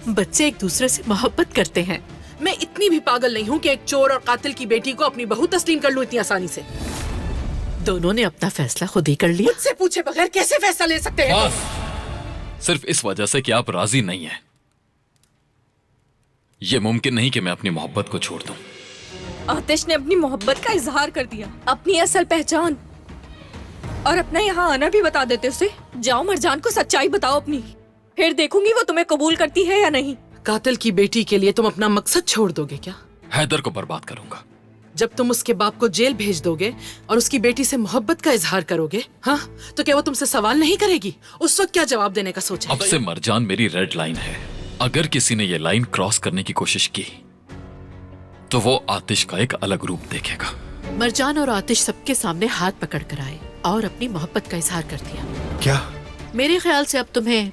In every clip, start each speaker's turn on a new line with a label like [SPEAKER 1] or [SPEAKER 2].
[SPEAKER 1] बच्चे एक दूसरे से मोहब्बत करते हैं।
[SPEAKER 2] मैं इतनी भी पागल नहीं हूँ कि एक चोर और कातिल की बेटी को अपनी बहू तस्लीम कर लूं इतनी आसानी से।
[SPEAKER 1] दोनों ने अपना फैसला खुद ही कर लिया।
[SPEAKER 2] मुझसे पूछे बगैर कैसे फैसला ले सकते हैं?
[SPEAKER 3] बस सिर्फ इस वजह से कि आप राजी नहीं हैं। यह मुमकिन नहीं कि मैं अपनी मोहब्बत को छोड़ दूं।
[SPEAKER 4] आतिश ने अपनी मोहब्बत का इजहार कर दिया, अपनी असल पहचान और अपना यहाँ आना भी बता देते उसे। जाओ मरजान को सच्चाई बताओ अपनी, फिर देखूंगी वो तुम्हें कबूल करती है या नहीं।
[SPEAKER 2] कातिल की बेटी के लिए तुम अपना मकसद छोड़ दोगे क्या?
[SPEAKER 3] हैदर को बर्बाद करूंगा।
[SPEAKER 2] जब तुम उसके बाप को जेल भेज दोगे और उसकी बेटी से मोहब्बत का इजहार करोगे, हाँ, तो क्या वो तुमसे सवाल नहीं करेगी? उस वक्त क्या जवाब देने का सोचा?
[SPEAKER 3] अब से मरजान मेरी रेड लाइन है। अगर किसी ने ये लाइन क्रॉस करने की कोशिश की तो वो आतिश का एक अलग रूप देखेगा।
[SPEAKER 1] मरजान और आतिश सबके सामने हाथ पकड़ कर आए और अपनी मोहब्बत का इजहार कर दिया।
[SPEAKER 5] क्या?
[SPEAKER 1] मेरे ख्याल से अब तुम्हें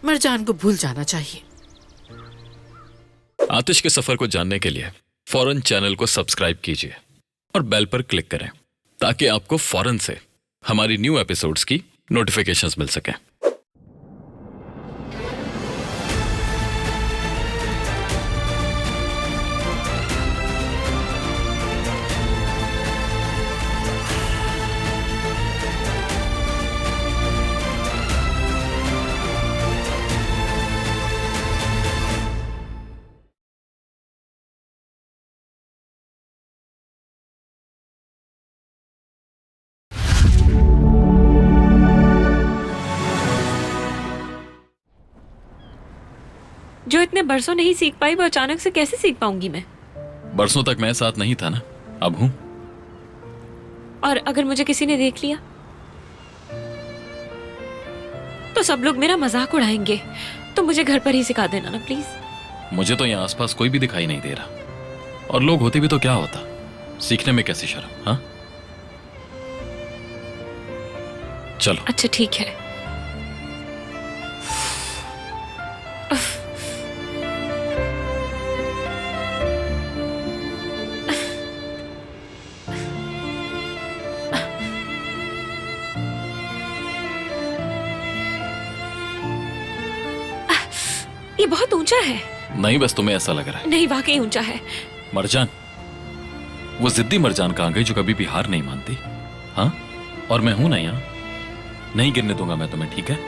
[SPEAKER 1] मरजान को भूल जाना चाहिए।
[SPEAKER 3] आतिश के सफर को जानने के लिए फौरन चैनल को सब्सक्राइब कीजिए और बेल पर क्लिक करें ताकि आपको फौरन से हमारी न्यू एपिसोड्स की नोटिफिकेशंस मिल सकें।
[SPEAKER 4] जो इतने बरसों नहीं सीख पाई वो अचानक से कैसे सीख पाऊंगी मैं?
[SPEAKER 3] बरसों तक मैं साथ नहीं था ना, अब हूं।
[SPEAKER 4] और अगर मुझे किसी ने देख लिया तो सब लोग मेरा मजाक उड़ाएंगे। तो मुझे घर पर ही सिखा देना ना प्लीज।
[SPEAKER 3] मुझे तो यहाँ आसपास कोई भी दिखाई नहीं दे रहा, और लोग होते भी तो क्या होता, सीखने में कैसी शर्म। हाँ चलो।
[SPEAKER 4] अच्छा ठीक है। ये बहुत ऊंचा है।
[SPEAKER 3] नहीं, बस तुम्हें ऐसा लग रहा है।
[SPEAKER 4] नहीं, वाकई ऊंचा है।
[SPEAKER 3] मरजान, वो जिद्दी मरजान कहाँ गई जो कभी भी हार नहीं मानती? हाँ, और मैं हूं ना यहाँ। नहीं गिरने दूंगा मैं तुम्हें, ठीक है?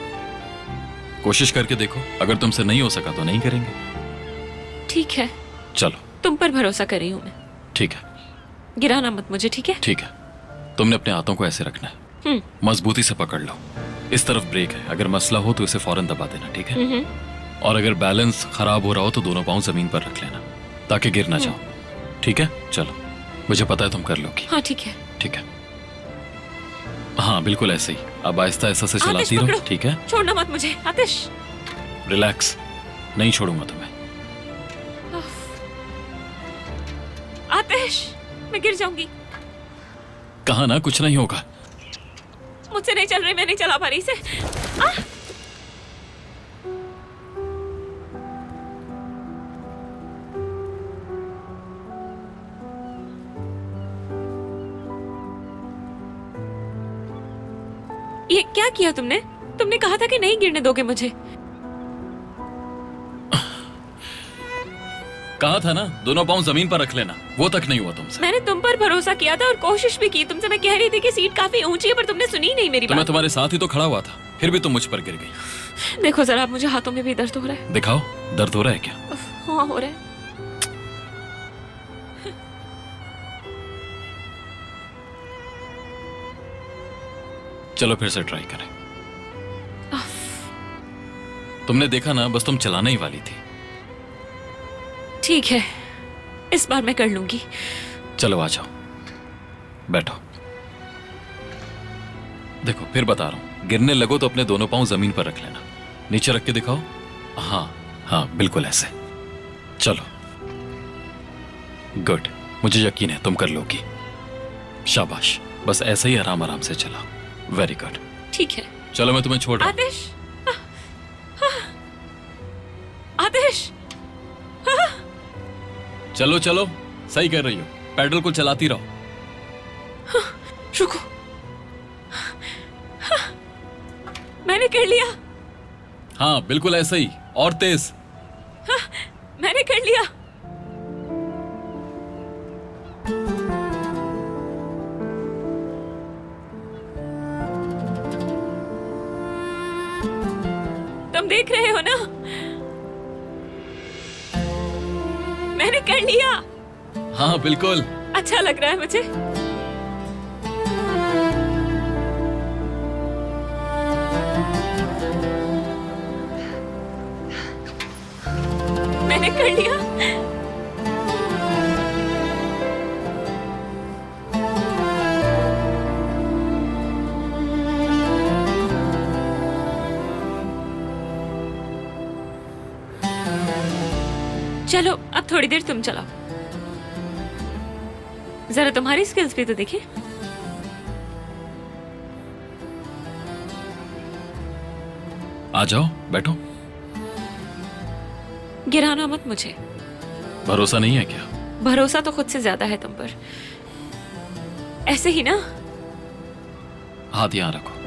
[SPEAKER 3] कोशिश करके देखो, अगर तुमसे नहीं हो सका तो नहीं करेंगे।
[SPEAKER 4] ठीक है,
[SPEAKER 3] चलो।
[SPEAKER 4] तुम पर भरोसा कर रही हूँ मैं।
[SPEAKER 3] ठीक है।
[SPEAKER 4] गिराना मत मुझे, ठीक है?
[SPEAKER 3] ठीक है। तुमने अपने हाथों को ऐसे रखना है, मजबूती से पकड़ लो। इस तरफ ब्रेक है, अगर मसला हो तो इसे फौरन दबा देना, ठीक है? और अगर बैलेंस खराब हो रहा हो तो दोनों पांव जमीन पर रख लेना ताकि गिर ना जाओ, ठीक है? चलो, मुझे पता है तुम कर लोगी।
[SPEAKER 4] हाँ ठीक है।
[SPEAKER 3] ठीक है, हाँ बिल्कुल ऐसे ही। अब आहिस्ता आहिस्ता से चलाती रहो, ठीक है?
[SPEAKER 4] छोड़ना मत मुझे आतिश।
[SPEAKER 3] रिलैक्स, नहीं छोड़ूंगा तुम्हें।
[SPEAKER 4] आतिश, मैं गिर जाऊंगी।
[SPEAKER 3] कहा ना कुछ नहीं होगा।
[SPEAKER 4] मुझसे नहीं चल रही, मैं नहीं चला पा रही इसे। ये क्या किया तुमने? तुमने कहा था कि नहीं गिरने दोगे मुझे।
[SPEAKER 3] कहा था ना, दोनों पांव जमीन पर रख लेना। वो तक नहीं हुआ तुमसे।
[SPEAKER 4] मैंने तुम पर भरोसा किया था और कोशिश भी की। तुमसे मैं कह रही थी कि सीट काफी ऊंची है, पर तुमने सुनी नहीं मेरी बात।
[SPEAKER 3] मैं तुम्हारे साथ ही तो खड़ा हुआ था, फिर भी तुम मुझ पर गिर गई।
[SPEAKER 4] देखो जरा, मुझे हाथों में भी दर्द हो रहा है।
[SPEAKER 3] दिखाओ, दर्द हो रहा है क्या?
[SPEAKER 4] हाँ हो रहा है।
[SPEAKER 3] चलो फिर से ट्राई करें। तुमने देखा ना, बस तुम चलाने ही वाली थी।
[SPEAKER 4] ठीक है, इस बार मैं कर लूंगी।
[SPEAKER 3] चलो आ जाओ, बैठो। देखो फिर बता रहा हूं, गिरने लगो तो अपने दोनों पांव जमीन पर रख लेना। नीचे रख के दिखाओ। हाँ हाँ बिल्कुल ऐसे। चलो, गुड, मुझे यकीन है तुम कर लोगी। शाबाश, बस ऐसे ही आराम आराम से चलाओ। Very good.
[SPEAKER 4] ठीक है,
[SPEAKER 3] चलो मैं तुम्हें छोड़ रहा हूं।
[SPEAKER 4] आतिश, आतिश,
[SPEAKER 3] चलो चलो, सही कर रही हो, पैडल को चलाती रहो।
[SPEAKER 4] रुको, मैंने कर लिया।
[SPEAKER 3] हाँ बिल्कुल ऐसे ही, और तेज।
[SPEAKER 4] हाँ, मैंने कर लिया। तुम देख रहे हो ना, मैंने कर लिया।
[SPEAKER 3] हाँ बिल्कुल।
[SPEAKER 4] अच्छा लग रहा है मुझे। मैंने कर लिया। चलो अब थोड़ी देर तुम चलाओ, जरा तुम्हारी स्किल्स भी तो देखिए।
[SPEAKER 3] आ जाओ बैठो।
[SPEAKER 4] गिराना मत मुझे।
[SPEAKER 3] भरोसा नहीं है क्या?
[SPEAKER 4] भरोसा तो खुद से ज्यादा है तुम पर। ऐसे ही ना।
[SPEAKER 3] हाथ यहां रखो।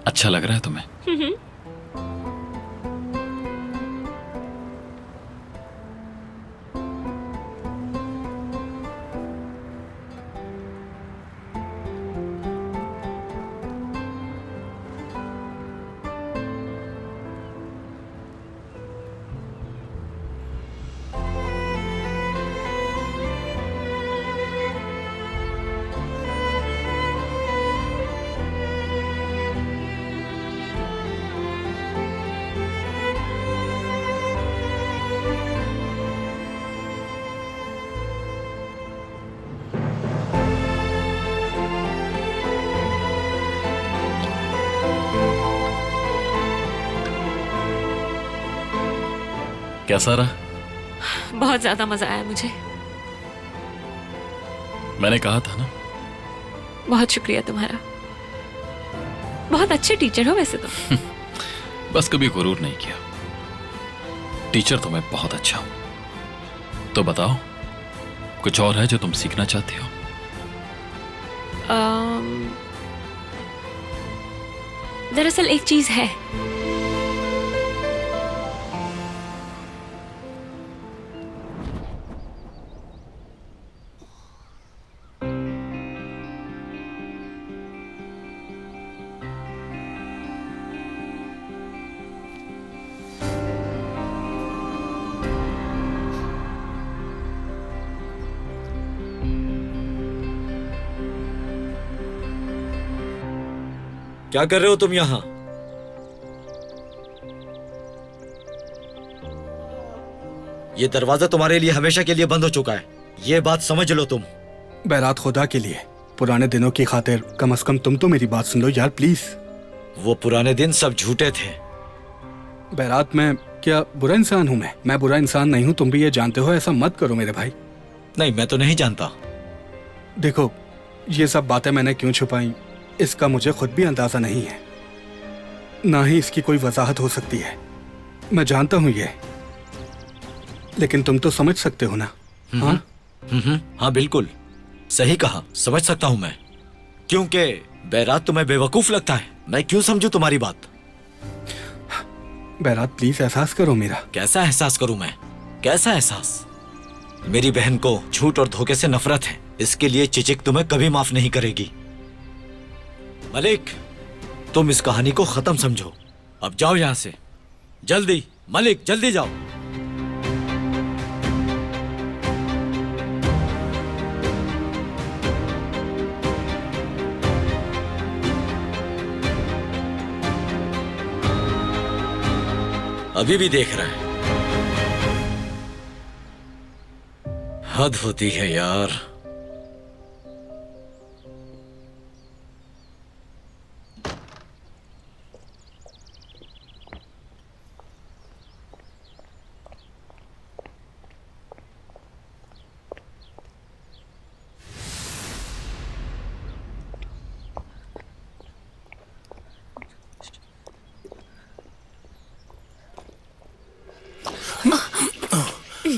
[SPEAKER 3] अच्छा लग रहा है तुम्हें? कैसा रहा?
[SPEAKER 4] बहुत ज्यादा मजा आया मुझे।
[SPEAKER 3] मैंने कहा था ना।
[SPEAKER 4] बहुत शुक्रिया तुम्हारा। बहुत अच्छे टीचर हो वैसे तो।
[SPEAKER 3] बस कभी गुरूर नहीं किया। टीचर तो मैं बहुत अच्छा हूं। तो बताओ, कुछ और है जो तुम सीखना चाहती हो?
[SPEAKER 4] दरअसल एक चीज है।
[SPEAKER 5] क्या कर रहे हो तुम यहां? ये दरवाजा तुम्हारे लिए हमेशा के लिए बंद हो चुका है, ये बात समझ लो तुम।
[SPEAKER 6] बैरात, खुदा के लिए पुराने दिनों की खातिर कम से कम तुम तो मेरी बात सुन लो यार, प्लीज।
[SPEAKER 5] वो पुराने दिन सब झूठे थे।
[SPEAKER 6] बैरात, मैं क्या बुरा इंसान हूं? मैं बुरा इंसान नहीं हूं, तुम भी ये जानते हो। ऐसा मत करो मेरे भाई।
[SPEAKER 5] नहीं, मैं तो नहीं जानता।
[SPEAKER 6] देखो, ये सब बातें मैंने क्यों छुपाई इसका मुझे खुद भी अंदाजा नहीं है, ना ही इसकी कोई वजाहत हो सकती है। मैं जानता हूं ये, लेकिन तुम तो समझ सकते हो ना? हाँ?
[SPEAKER 5] हाँ बिल्कुल सही कहा, समझ सकता हूं मैं। क्योंकि बैरात तुम्हें बेवकूफ लगता है। मैं क्यों समझूं तुम्हारी बात?
[SPEAKER 6] बैरात प्लीज एहसास करो मेरा।
[SPEAKER 5] कैसा एहसास करूं मैं? कैसा एहसास? मेरी बहन को झूठ और धोखे से नफरत है, इसके लिए चिचिक तुम्हें कभी माफ नहीं करेगी। मलिक, तुम इस कहानी को खत्म समझो। अब जाओ यहां से जल्दी। मलिक जल्दी जाओ। अभी भी देख रहा है। हद होती है यार।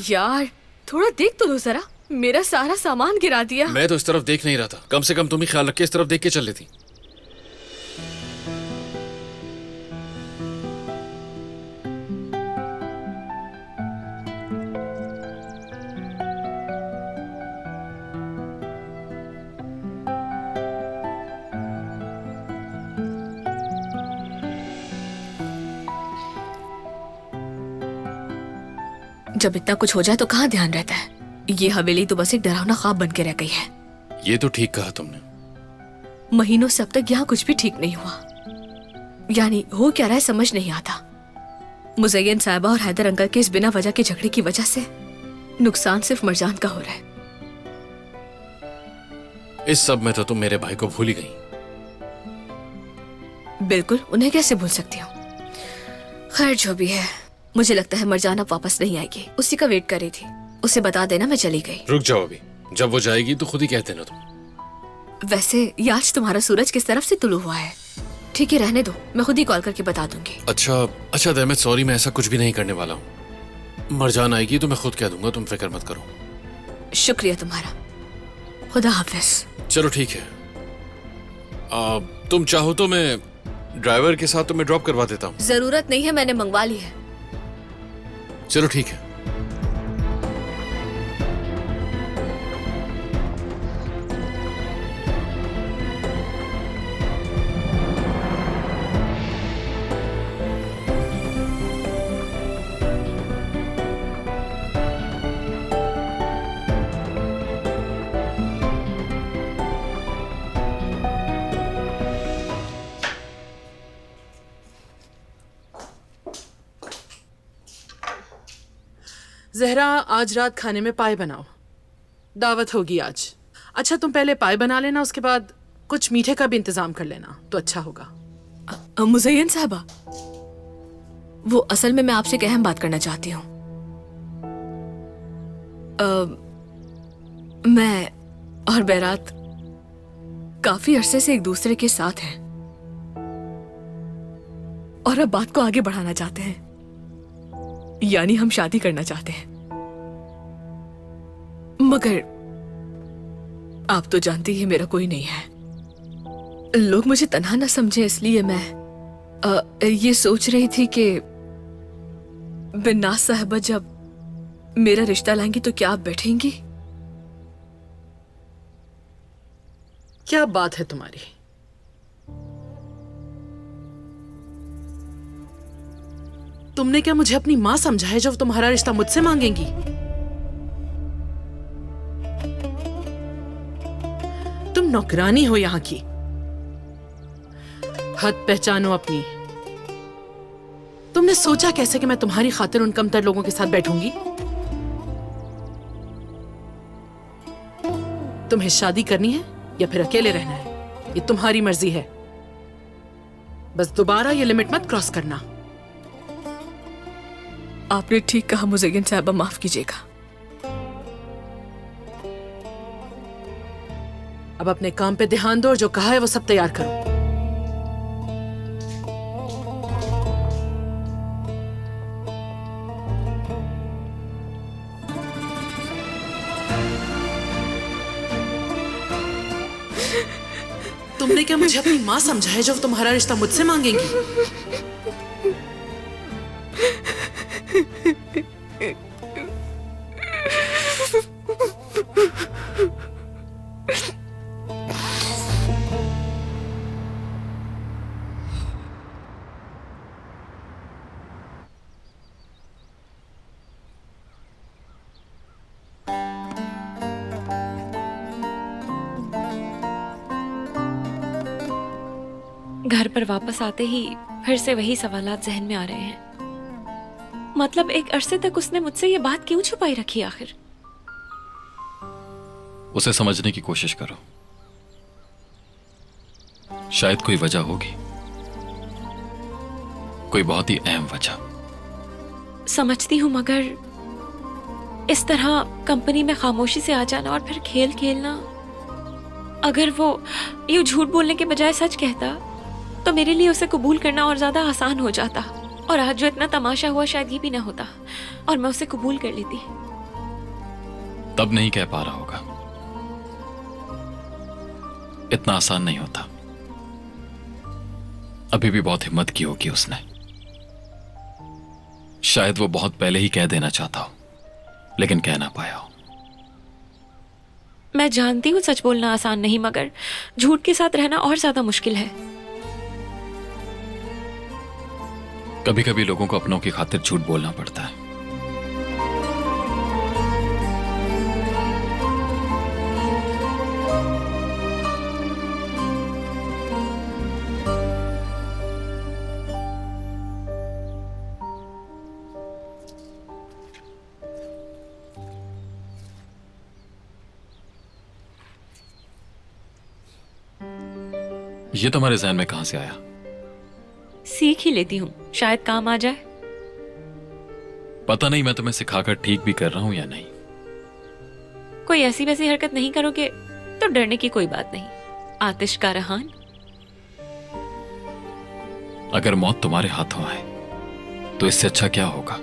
[SPEAKER 4] यार थोड़ा देख तो लो जरा, मेरा सारा सामान गिरा दिया।
[SPEAKER 7] मैं तो इस तरफ देख नहीं रहा था, कम से कम तुम ही ख्याल रख के इस तरफ देख के चल लेती।
[SPEAKER 4] जब इतना कुछ हो जाए तो कहाँ ध्यान रहता है। ये हवेली तो बस एक डरावना ख्वाब बन के रह गई है।
[SPEAKER 7] ये तो ठीक कहा तुमने।
[SPEAKER 4] महीनों से अब तक यहाँ कुछ भी ठीक नहीं हुआ। यानी हो क्या रहा है समझ नहीं आता। मुज़य्यन साहिबा और हैदर अंकल के इस बिना वजह के झगड़े की वजह से नुकसान सिर्फ मरजान का हो रहा है।
[SPEAKER 7] इस सब में तो तुम मेरे भाई को भूल ही गई।
[SPEAKER 4] बिल्कुल, उन्हें कैसे भूल सकती हूँ। खैर जो भी है, मुझे लगता है मरजान अब वापस नहीं आएगी। उसी का वेट कर रही थी। उसे बता देना मैं चली गई।
[SPEAKER 7] रुक जाओ अभी, जब वो जाएगी तो खुद ही कह देना तुम।
[SPEAKER 4] वैसे ये आज तुम्हारा सूरज किस तरफ से तुलू हुआ है? ठीक है रहने दो, मैं खुद ही कॉल करके बता दूंगी।
[SPEAKER 7] अच्छा दहमत, सॉरी, मैं ऐसा कुछ भी नहीं करने वाला हूँ। मरजान आएगी तो मैं खुद कह दूंगा, तुम फिक्र मत करो।
[SPEAKER 4] शुक्रिया तुम्हारा, खुदा हाफिज।
[SPEAKER 7] चलो ठीक है, तुम चाहो तो मैं ड्राइवर के साथ तुम्हें ड्रॉप करवा देता हूँ।
[SPEAKER 4] जरूरत नहीं है, मैंने मंगवा ली है।
[SPEAKER 7] चलो ठीक है।
[SPEAKER 2] जहरा, आज रात खाने में पाए बनाओ, दावत होगी आज। अच्छा तुम पहले पाए बना लेना, उसके बाद कुछ मीठे का भी इंतजाम कर लेना तो अच्छा होगा।
[SPEAKER 4] मुज़य्यन साहबा, वो असल में मैं आपसे एक अहम बात करना चाहती हूँ। मैं और बैरात काफी अरसे से एक दूसरे के साथ हैं और अब बात को आगे बढ़ाना चाहते हैं, यानी हम शादी करना चाहते हैं। मगर आप तो जानती हैं मेरा कोई नहीं है। लोग मुझे तन्हा न समझे, इसलिए मैं ये सोच रही थी कि बिन्नास साहबा जब मेरा रिश्ता लाएंगी तो क्या आप बैठेंगी?
[SPEAKER 2] क्या बात है तुम्हारी? तुमने क्या मुझे अपनी मां समझा है जब तुम्हारा रिश्ता मुझसे मांगेंगी? तुम नौकरानी हो यहां की, हद पहचानो अपनी। तुमने सोचा कैसे कि मैं तुम्हारी खातिर उन कमतर लोगों के साथ बैठूंगी? तुम्हें शादी करनी है या फिर अकेले रहना है, ये तुम्हारी मर्जी है। बस दोबारा ये लिमिट मत क्रॉस करना।
[SPEAKER 4] आपने ठीक कहा मुज़य्यन साहबा, माफ कीजिएगा।
[SPEAKER 2] अब अपने काम पे ध्यान दो और जो कहा है वो सब तैयार करो। तुमने क्या मुझे अपनी मां समझा है जो तुम्हारा रिश्ता मुझसे मांगेंगी?
[SPEAKER 8] घर पर वापस आते ही फिर से वही सवालात जहन में आ रहे हैं। मतलब एक अरसे तक उसने मुझसे ये बात क्यों छुपाई रखी आखिर?
[SPEAKER 3] उसे समझने की कोशिश करो, शायद कोई वजह होगी, कोई बहुत ही अहम वजह।
[SPEAKER 8] समझती हूँ, मगर इस तरह कंपनी में खामोशी से आ जाना और फिर खेल खेलना, अगर वो यूं झूठ बोलने के बजाय सच कहता तो मेरे लिए उसे कबूल करना और ज्यादा आसान हो जाता। और आज जो इतना तमाशा हुआ शायद ये भी ना होता और मैं उसे कबूल कर लेती।
[SPEAKER 3] तब नहीं कह पा रहा होगा। इतना आसान नहीं होता। अभी भी बहुत हिम्मत की होगी उसने। शायद वो बहुत पहले ही कह देना चाहता हो, लेकिन कह ना पाया हो।
[SPEAKER 8] मैं जानती हूँ सच बोलना आसान नहीं, मगर झूठ के साथ रहना और ज्यादा मुश्किल है।
[SPEAKER 3] कभी कभी लोगों को अपनों की खातिर झूठ बोलना पड़ता है। ये तुम्हारे जहन में कहां से आया?
[SPEAKER 8] सीख ही लेती हूँ, शायद काम आ जाए।
[SPEAKER 3] पता नहीं मैं तुम्हें सिखाकर ठीक भी कर रहा हूं या नहीं।
[SPEAKER 8] कोई ऐसी वैसी हरकत नहीं करोगे तो डरने की कोई बात नहीं। आतिश का रहान।
[SPEAKER 3] अगर मौत तुम्हारे हाथों आए तो इससे अच्छा क्या होगा?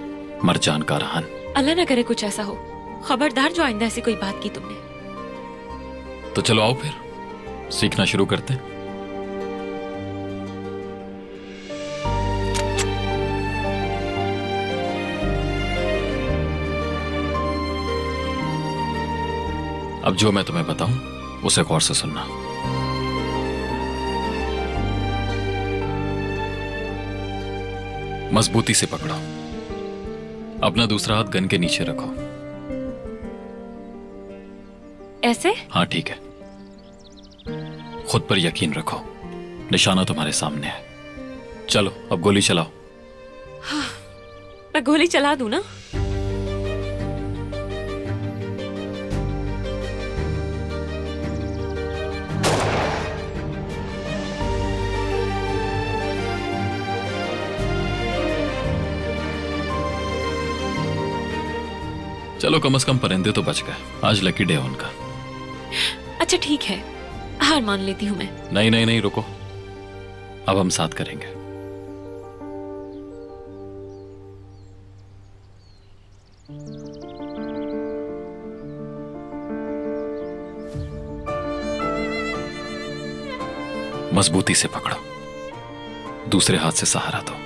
[SPEAKER 3] मरजान का रहान।
[SPEAKER 8] अल्लाह ना करे कुछ ऐसा हो। खबरदार जो आइंदा ऐसी कोई बात की तुमने।
[SPEAKER 3] तो चलो आओ फिर सीखना शुरू करते हैं। अब जो मैं तुम्हें बताऊं उसे गौर से सुनना। मजबूती से पकड़ो। अपना दूसरा हाथ गन के नीचे रखो।
[SPEAKER 8] ऐसे?
[SPEAKER 3] हाँ ठीक है। खुद पर यकीन रखो। निशाना तुम्हारे सामने है। चलो अब गोली चलाओ।
[SPEAKER 8] मैं गोली चला दूं ना?
[SPEAKER 3] चलो कम से कम परिंदे तो बच गए। आज लकी डे है उनका।
[SPEAKER 8] अच्छा ठीक है, हार मान लेती हूं मैं।
[SPEAKER 3] नहीं नहीं नहीं, रुको। अब हम साथ करेंगे। मजबूती से पकड़ो। दूसरे हाथ से सहारा दो।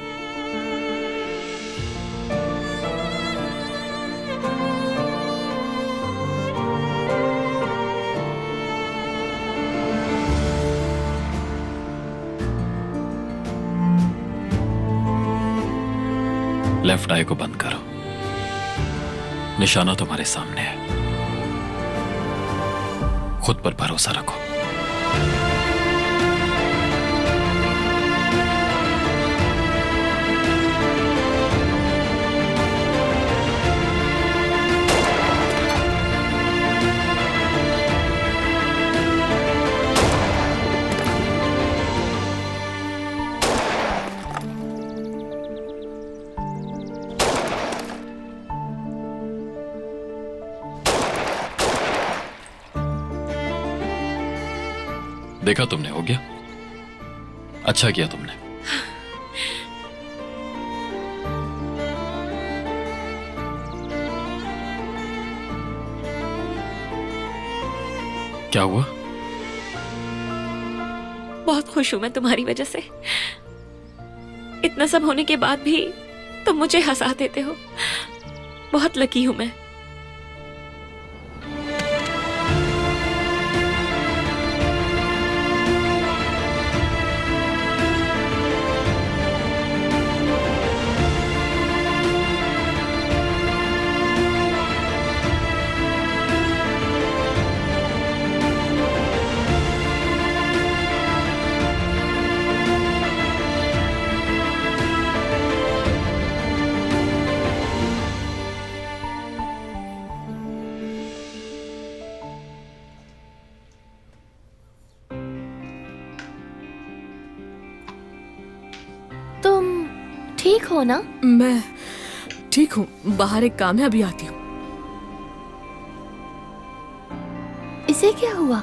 [SPEAKER 3] लेफ्ट आई को बंद करो। निशाना तुम्हारे सामने है। खुद पर भरोसा रखो। देखा तुमने, हो गया। अच्छा किया तुमने। क्या हुआ?
[SPEAKER 8] बहुत खुश हूं मैं तुम्हारी वजह से। इतना सब होने के बाद भी तुम मुझे हंसा देते हो। बहुत लकी हूं मैं।
[SPEAKER 9] तुम ठीक हो ना?
[SPEAKER 2] मैं ठीक हूँ। बाहर एक काम है, अभी आती हूँ।
[SPEAKER 9] इसे क्या हुआ?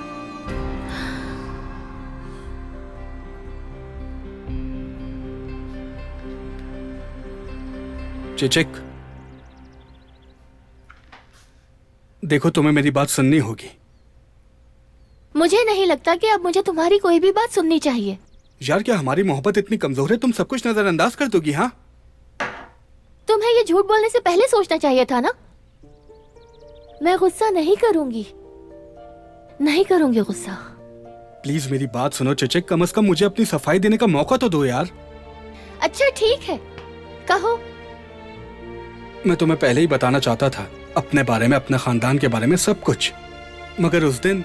[SPEAKER 6] चिचिक, देखो, तुम्हें मेरी बात सुननी होगी।
[SPEAKER 9] मुझे नहीं लगता कि अब मुझे तुम्हारी कोई भी बात सुननी चाहिए।
[SPEAKER 6] यार, क्या हमारी मोहब्बत इतनी कमजोर है? तुम सब कुछ नजरअंदाज कर दोगी? हाँ,
[SPEAKER 9] तुम्हें ये झूठ बोलने से पहले सोचना चाहिए था ना। मैं गुस्सा नहीं करूंगी, नहीं करूंगी गुस्सा।
[SPEAKER 6] प्लीज मेरी बात सुनो चिचिक, कम से कम मुझे अपनी सफाई देने का मौका तो दो यार।
[SPEAKER 9] अच्छा ठीक है, कहो।
[SPEAKER 6] मैं तुम्हें पहले ही बताना चाहता था अपने बारे में, अपने खानदान के बारे में सब कुछ, मगर उस दिन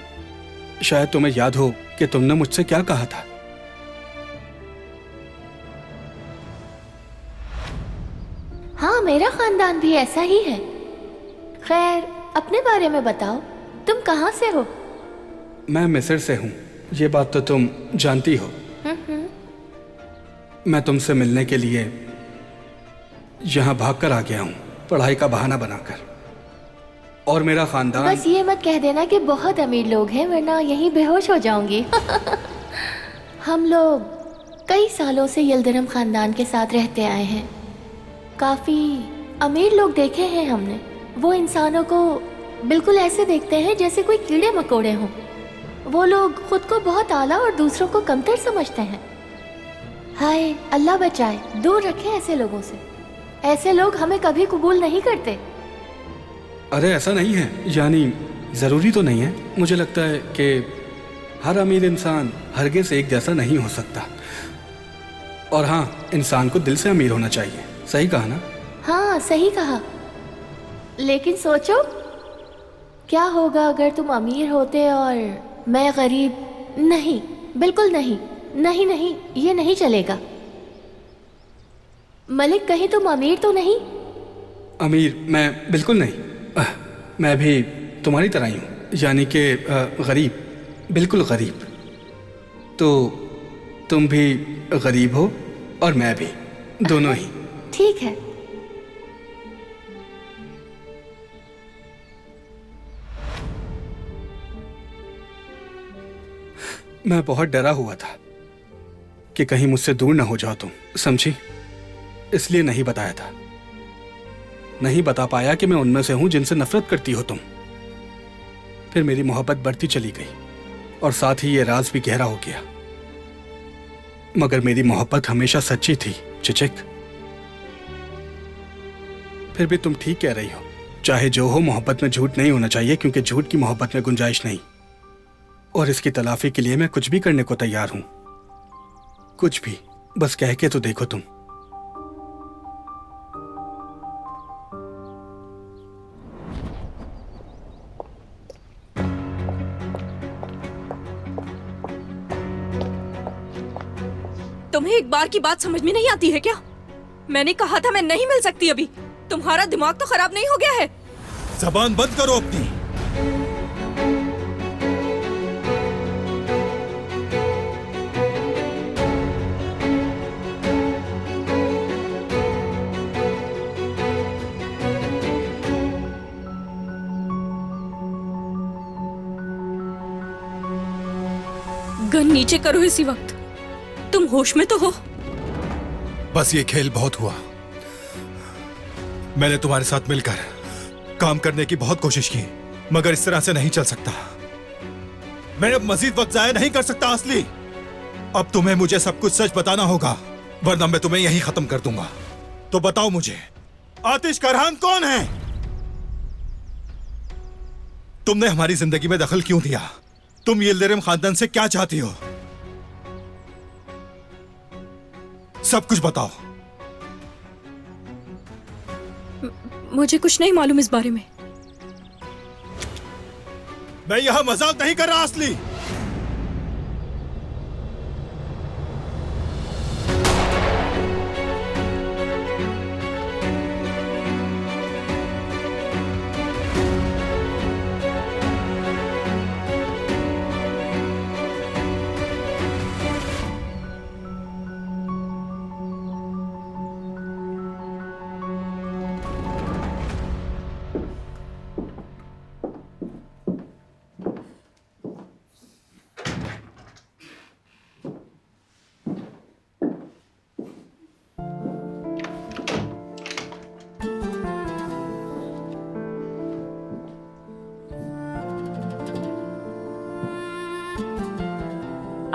[SPEAKER 6] शायद तुम्हें याद हो कि तुमने मुझसे क्या कहा था।
[SPEAKER 9] हाँ, मेरा खानदान भी ऐसा ही है। खैर, अपने बारे में बताओ, तुम कहाँ से हो?
[SPEAKER 6] मैं मिस्र से हूँ, ये बात तो तुम जानती हो। मैं तुमसे मिलने के लिए यहाँ भागकर आ गया हूँ, पढ़ाई का बहाना बनाकर। और मेरा खानदान।
[SPEAKER 9] बस ये मत कह देना कि बहुत अमीर लोग हैं, वरना यहीं बेहोश हो जाऊंगी। हम लोग कई सालों से यिल्दिरम खानदान के साथ रहते आए हैं। काफी अमीर लोग देखे हैं हमने। वो इंसानों को बिल्कुल ऐसे देखते हैं जैसे कोई कीड़े मकोड़े हों। वो लोग खुद को बहुत आला और दूसरों को कमतर समझते हैं। हाय अल्लाह बचाए, दूर रखे ऐसे लोगों से। ऐसे लोग हमें कभी कबूल नहीं करते।
[SPEAKER 6] अरे ऐसा नहीं है, यानी जरूरी तो नहीं है। मुझे लगता है कि हर अमीर इंसान हरगिज़ एक जैसा नहीं हो सकता। और हाँ, इंसान को दिल से अमीर होना चाहिए। सही कहा ना?
[SPEAKER 9] हाँ सही कहा। लेकिन सोचो, क्या होगा अगर तुम अमीर होते और मैं गरीब? नहीं, बिल्कुल नहीं, नहीं नहीं, ये नहीं चलेगा। मलिक, कहीं तुम अमीर तो नहीं?
[SPEAKER 6] अमीर मैं बिल्कुल नहीं। मैं भी तुम्हारी तरह ही हूँ, यानी कि गरीब, बिल्कुल गरीब। तो तुम भी गरीब हो और मैं भी, दोनों ही।
[SPEAKER 9] ठीक है।
[SPEAKER 6] मैं बहुत डरा हुआ था कि कहीं मुझसे दूर ना हो जाओ तुम, समझी? इसलिए नहीं बताया था। नहीं बता पाया कि मैं उनमें से हूं जिनसे नफरत करती हो तुम। फिर मेरी मोहब्बत बढ़ती चली गई और साथ ही ये राज भी गहरा हो गया। मगर मेरी मोहब्बत हमेशा सच्ची थी चिचिक। फिर भी तुम ठीक कह रही हो, चाहे जो हो, मोहब्बत में झूठ नहीं होना चाहिए, क्योंकि झूठ की मोहब्बत में गुंजाइश नहीं। और इसकी तलाफी के लिए मैं कुछ भी करने को तैयार हूं, कुछ भी, बस कह के तो देखो तुम।
[SPEAKER 4] तुम्हें एक बार की बात समझ में नहीं आती है क्या? मैंने कहा था मैं नहीं मिल सकती अभी। तुम्हारा दिमाग तो खराब नहीं हो गया है?
[SPEAKER 10] जबान बंद करो अपनी।
[SPEAKER 4] गन नीचे करो इसी वक्त। तुम होश में तो हो?
[SPEAKER 10] बस ये खेल बहुत हुआ। मैंने तुम्हारे साथ मिलकर काम करने की बहुत कोशिश की, मगर इस तरह से नहीं चल सकता। मैं अब मजीद वक्त जाया नहीं कर सकता असली। अब तुम्हें मुझे सब कुछ सच बताना होगा, वरना मैं तुम्हें यहीं खत्म कर दूंगा। तो बताओ मुझे, आतिश करहान कौन है? तुमने हमारी जिंदगी में दखल क्यों दिया? तुम यिल्दिरम खानदान से क्या चाहती हो? सब कुछ बताओ।
[SPEAKER 4] मुझे कुछ नहीं मालूम इस बारे में।
[SPEAKER 10] मैं यहां मजाक नहीं कर रहा असली।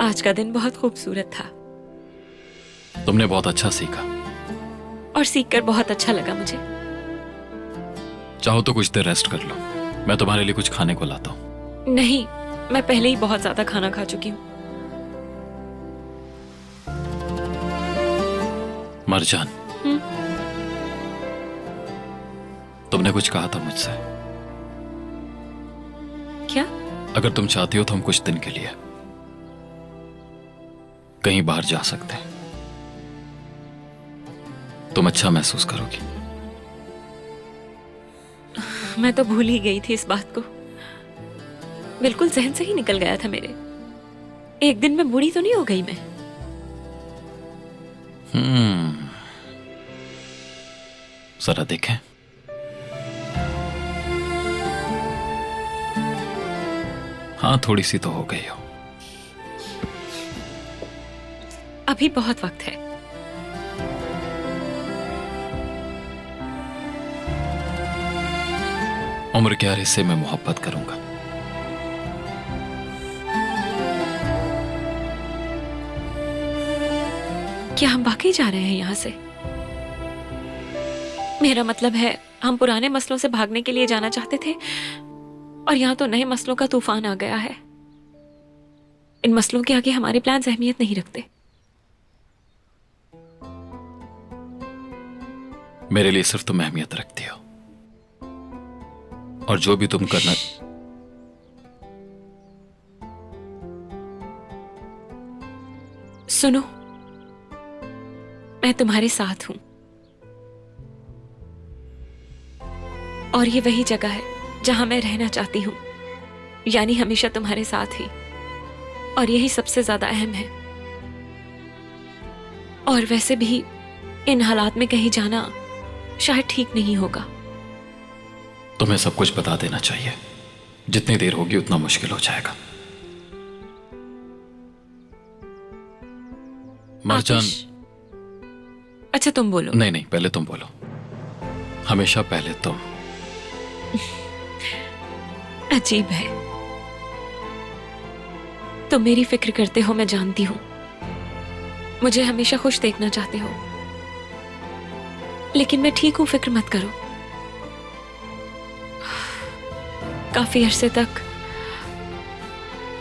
[SPEAKER 8] आज का दिन बहुत खूबसूरत था
[SPEAKER 3] तुमने बहुत अच्छा सीखा।
[SPEAKER 8] और सीखकर बहुत अच्छा लगा मुझे।
[SPEAKER 3] चाहो तो कुछ देर रेस्ट कर लो, मैं तुम्हारे लिए कुछ खाने को लाता हूँ।
[SPEAKER 8] नहीं, मैं पहले ही बहुत ज्यादा खाना खा चुकी हूँ।
[SPEAKER 3] मरजान, तुमने कुछ कहा था मुझसे।
[SPEAKER 8] क्या?
[SPEAKER 3] अगर तुम चाहती हो तो हम कुछ दिन के लिए कहीं बाहर जा सकते हैं, तुम अच्छा महसूस करोगी।
[SPEAKER 8] मैं तो भूल ही गई थी इस बात को, बिल्कुल जहन से ही निकल गया था मेरे। एक दिन में बूढ़ी तो नहीं हो गई मैं?
[SPEAKER 3] जरा देखें। हाँ, थोड़ी सी तो हो गई हो।
[SPEAKER 8] अभी बहुत वक्त है।
[SPEAKER 3] उम्र के हर हिस्से में मोहब्बत करूंगा।
[SPEAKER 8] क्या हम वाकई जा रहे हैं यहाँ से? मेरा मतलब है, हम पुराने मसलों से भागने के लिए जाना चाहते थे और यहाँ तो नए मसलों का तूफान आ गया है। इन मसलों के आगे हमारे प्लान्स अहमियत नहीं रखते।
[SPEAKER 3] मेरे लिए सिर्फ तुम अहमियत रखती हो, और जो भी तुम करना।
[SPEAKER 8] सुनो, मैं तुम्हारे साथ हूं और ये वही जगह है जहां मैं रहना चाहती हूं, यानी हमेशा तुम्हारे साथ ही। और यही सबसे ज्यादा अहम है। और वैसे भी इन हालात में कहीं जाना शायद ठीक नहीं होगा।
[SPEAKER 3] तुम्हें सब कुछ बता देना चाहिए, जितनी देर होगी उतना मुश्किल हो जाएगा। मरजान।
[SPEAKER 8] आतिश। अच्छा तुम बोलो।
[SPEAKER 3] नहीं नहीं, पहले तुम बोलो। हमेशा पहले तुम।
[SPEAKER 8] अजीब है, तुम मेरी फिक्र करते हो, मैं जानती हूं। मुझे हमेशा खुश देखना चाहते हो, लेकिन मैं ठीक हूं, फिक्र मत करो। काफी अरसे तक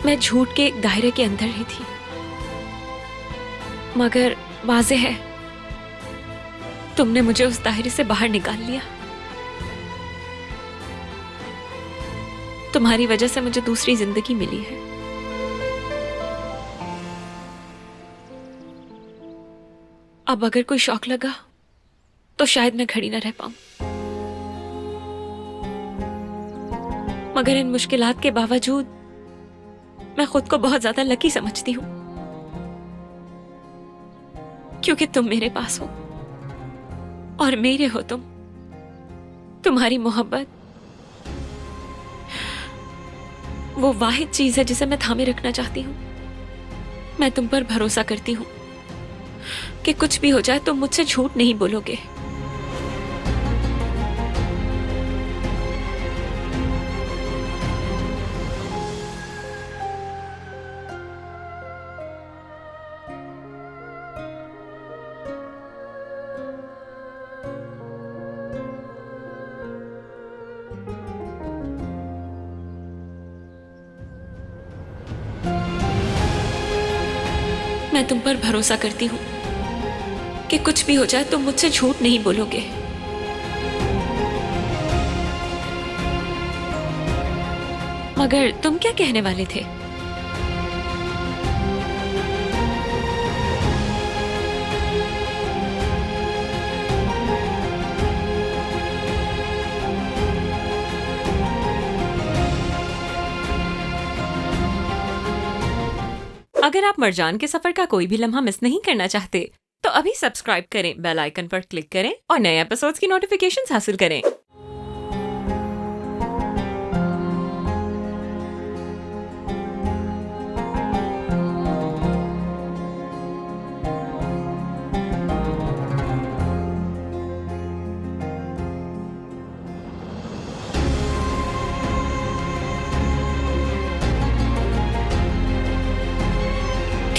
[SPEAKER 8] मैं झूठ के एक दायरे के अंदर ही थी, मगर वाज़ेह है तुमने मुझे उस दायरे से बाहर निकाल लिया। तुम्हारी वजह से मुझे दूसरी जिंदगी मिली है। अब अगर कोई शौक लगा तो शायद मैं खड़ी ना रह पाऊं, मगर इन मुश्किलात के बावजूद मैं खुद को बहुत ज्यादा लकी समझती हूं, क्योंकि तुम मेरे पास हो और मेरे हो तुम। तुम्हारी मोहब्बत वो वाहिद चीज है जिसे मैं थामे रखना चाहती हूं। मैं तुम पर भरोसा करती हूं कि कुछ भी हो जाए तुम मुझसे झूठ नहीं बोलोगे। मैं तुम पर भरोसा करती हूं कि कुछ भी हो जाए तुम मुझसे झूठ नहीं बोलोगे। मगर तुम क्या कहने वाले थे? अगर आप मरजान के सफर का कोई भी लम्हा मिस नहीं करना चाहते तो अभी सब्सक्राइब करें, बेल आइकन पर क्लिक करें और नए एपिसोड्स की नोटिफिकेशंस हासिल करें।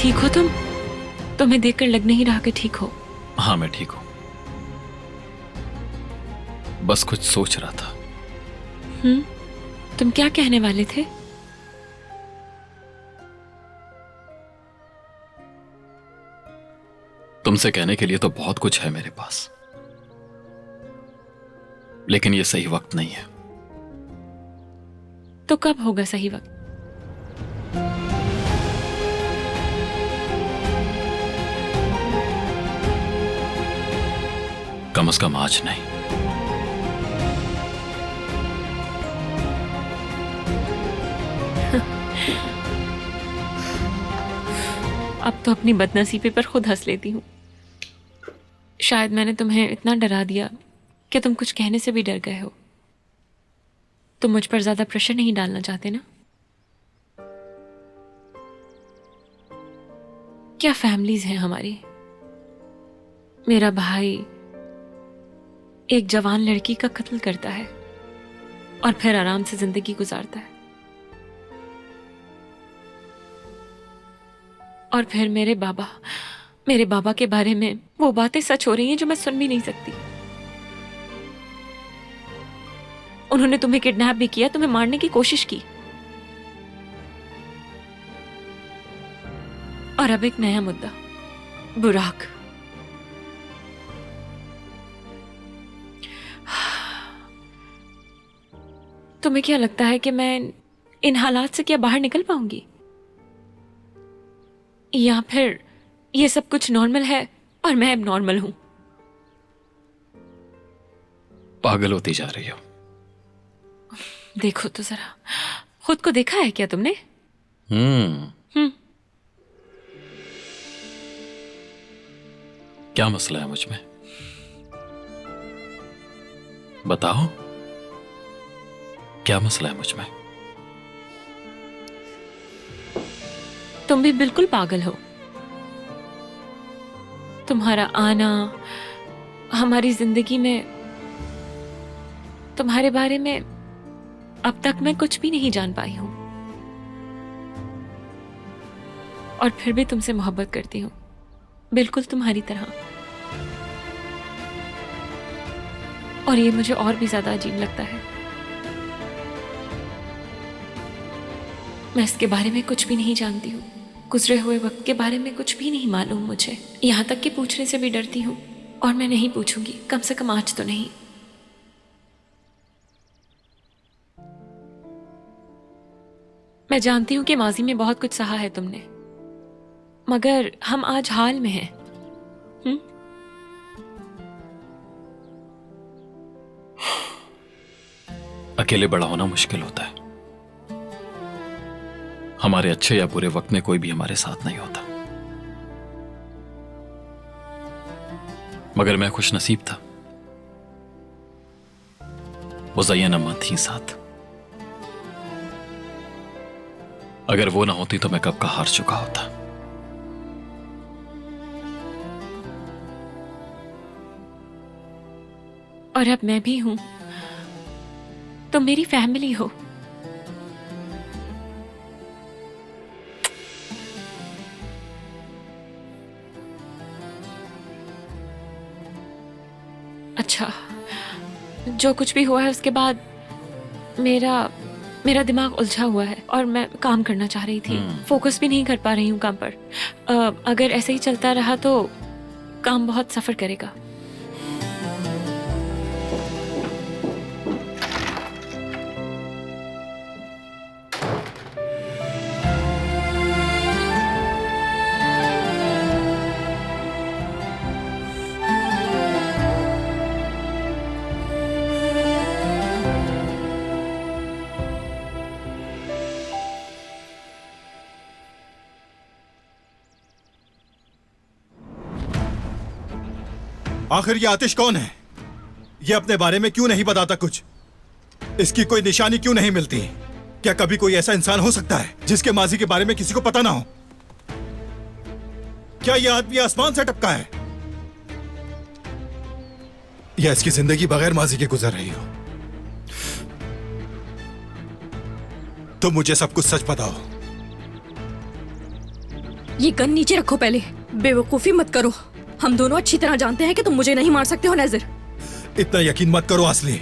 [SPEAKER 8] ठीक हो तुम? तुम्हें देखकर लग नहीं रहा कि ठीक हो।
[SPEAKER 3] हाँ मैं ठीक हूं, बस कुछ सोच रहा था।
[SPEAKER 8] तुम क्या कहने वाले थे?
[SPEAKER 3] तुमसे कहने के लिए तो बहुत कुछ है मेरे पास, लेकिन ये सही वक्त नहीं है।
[SPEAKER 8] तो कब होगा सही वक्त?
[SPEAKER 3] कम से कम आज नहीं।
[SPEAKER 8] अब तो अपनी बदनसीबी पर खुद हंस लेती हूँ। शायद मैंने तुम्हें इतना डरा दिया कि तुम कुछ कहने से भी डर गए हो। तुम मुझ पर ज्यादा प्रेशर नहीं डालना चाहते ना? क्या फैमिलीज हैं हमारी। मेरा भाई एक जवान लड़की का कत्ल करता है और फिर आराम से जिंदगी गुजारता है, और फिर मेरे बाबा के बारे में वो बातें सच हो रही हैं जो मैं सुन भी नहीं सकती। उन्होंने तुम्हें किडनैप भी किया, तुम्हें मारने की कोशिश की, और अब एक नया मुद्दा, बुराक। तुम्हें क्या लगता है कि मैं इन हालात से क्या बाहर निकल पाऊंगी, या फिर ये सब कुछ नॉर्मल है और मैं अब नॉर्मल हूं?
[SPEAKER 3] पागल होती जा रही हो।
[SPEAKER 8] देखो तो जरा, खुद को देखा है क्या तुमने?
[SPEAKER 3] क्या मसला है मुझ में, बताओ क्या मसला है मुझ में?
[SPEAKER 8] तुम भी बिल्कुल पागल हो। तुम्हारा आना हमारी जिंदगी में, तुम्हारे बारे में अब तक मैं कुछ भी नहीं जान पाई हूं, और फिर भी तुमसे मोहब्बत करती हूं, बिल्कुल तुम्हारी तरह। और ये मुझे और भी ज्यादा अजीब लगता है। मैं इसके बारे में कुछ भी नहीं जानती हूँ, गुजरे हुए वक्त के बारे में कुछ भी नहीं मालूम मुझे, यहाँ तक कि पूछने से भी डरती हूँ, और मैं नहीं पूछूंगी, कम से कम आज तो नहीं। मैं जानती हूँ कि माजी में बहुत कुछ सहा है तुमने, मगर हम आज हाल में हैं।
[SPEAKER 3] अकेले बड़ा होना मुश्किल होता है। हमारे अच्छे या बुरे वक्त में कोई भी हमारे साथ नहीं होता, मगर मैं खुश नसीब था, वो ज़ैन अम्मा थी साथ। अगर वो ना होती तो मैं कब का हार चुका होता।
[SPEAKER 8] और अब मैं भी हूं, तुम मेरी फैमिली हो। अच्छा, जो कुछ भी हुआ है उसके बाद मेरा दिमाग उलझा हुआ है, और मैं काम करना चाह रही थी, फोकस भी नहीं कर पा रही हूँ काम पर। अगर ऐसे ही चलता रहा तो काम बहुत सफर करेगा।
[SPEAKER 10] आखिर ये आतिश कौन है? ये अपने बारे में क्यों नहीं बताता कुछ? इसकी कोई निशानी क्यों नहीं मिलती? क्या कभी कोई ऐसा इंसान हो सकता है जिसके माजी के बारे में किसी को पता ना हो? क्या ये आदमी आसमान से टपका है, या इसकी जिंदगी बगैर माजी के गुजर रही हो? तो मुझे सब कुछ सच बताओ।
[SPEAKER 4] ये गन नीचे रखो पहले। बेवकूफी मत करो। हम दोनों अच्छी तरह जानते हैं कि तुम मुझे नहीं मार सकते हो नजर।
[SPEAKER 10] इतना यकीन मत करो असली।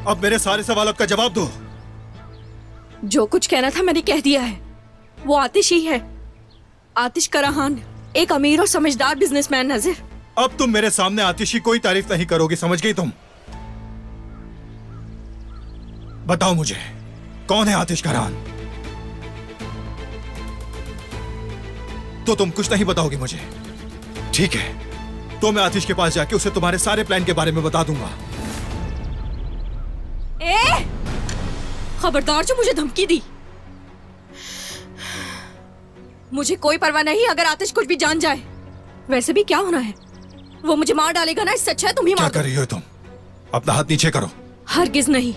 [SPEAKER 10] अब मेरे सारे सवालों का जवाब दो।
[SPEAKER 4] जो कुछ कहना था मैंने कह दिया है। वो आतिश ही है, आतिश कराहान, एक अमीर और समझदार बिजनेसमैन नजर।
[SPEAKER 10] अब तुम मेरे सामने आतिश की कोई तारीफ नहीं करोगी, समझ गई तुम? बताओ मुझे, कौन है आतिश कराहान? तो तुम कुछ नहीं बताओगी मुझे, ठीक है? तो मैं आतिश के पास जाके उसे तुम्हारे सारे प्लान के बारे में बता दूंगा।
[SPEAKER 4] खबरदार जो मुझे धमकी दी। मुझे कोई परवाह नहीं अगर आतिश कुछ भी जान जाए। वैसे भी क्या होना है, वो मुझे मार डालेगा ना, इससे अच्छा है तुम ही मार।
[SPEAKER 10] क्या कर रही हो तुम? अपना हाथ नीचे करो।
[SPEAKER 4] हरगिज नहीं।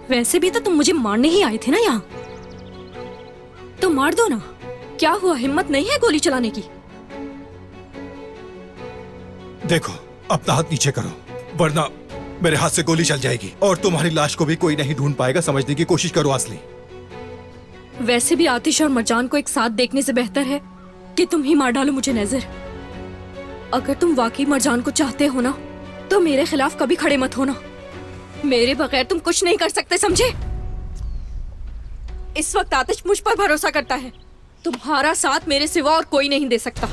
[SPEAKER 4] वैसे भी तो तुम मुझे मारने ही आए थे ना यहाँ, तो मार दो ना। क्या हुआ, हिम्मत नहीं है गोली चलाने की?
[SPEAKER 10] देखो, अपना हाथ नीचे करो, वरना मेरे हाथ से गोली चल जाएगी और तुम्हारी लाश को भी कोई नहीं ढूंढ पाएगा। समझने की कोशिश करो असली।
[SPEAKER 4] वैसे भी आतिश और मरजान को एक साथ देखने से बेहतर है कि तुम ही मार डालो मुझे नजर। अगर तुम वाकई मरजान को चाहते हो ना, तो मेरे खिलाफ कभी खड़े मत होना। मेरे बगैर तुम कुछ नहीं कर सकते, समझे? इस वक्त आतिश मुझ पर भरोसा करता है। तुम्हारा साथ मेरे सिवा और कोई नहीं दे सकता।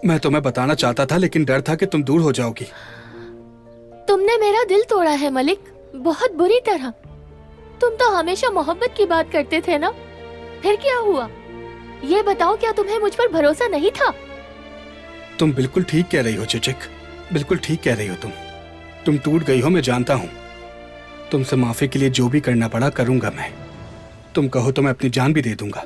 [SPEAKER 6] मैं तुम्हें बताना चाहता था, लेकिन डर था कि तुम दूर हो जाओगी।
[SPEAKER 9] तुमने मेरा दिल तोड़ा है मलिक, बहुत बुरी तरह। तुम तो हमेशा मोहब्बत की बात करते थे ना, फिर क्या हुआ? ये बताओ, क्या तुम्हें मुझ पर भरोसा नहीं था?
[SPEAKER 6] तुम बिल्कुल ठीक कह रही हो चिचिक, बिल्कुल ठीक कह रही हो तुम टूट गई हो, मैं जानता हूँ। तुमसे माफी के लिए जो भी करना पड़ा करूंगा मैं। तुम कहो तो मैं अपनी जान भी दे दूंगा।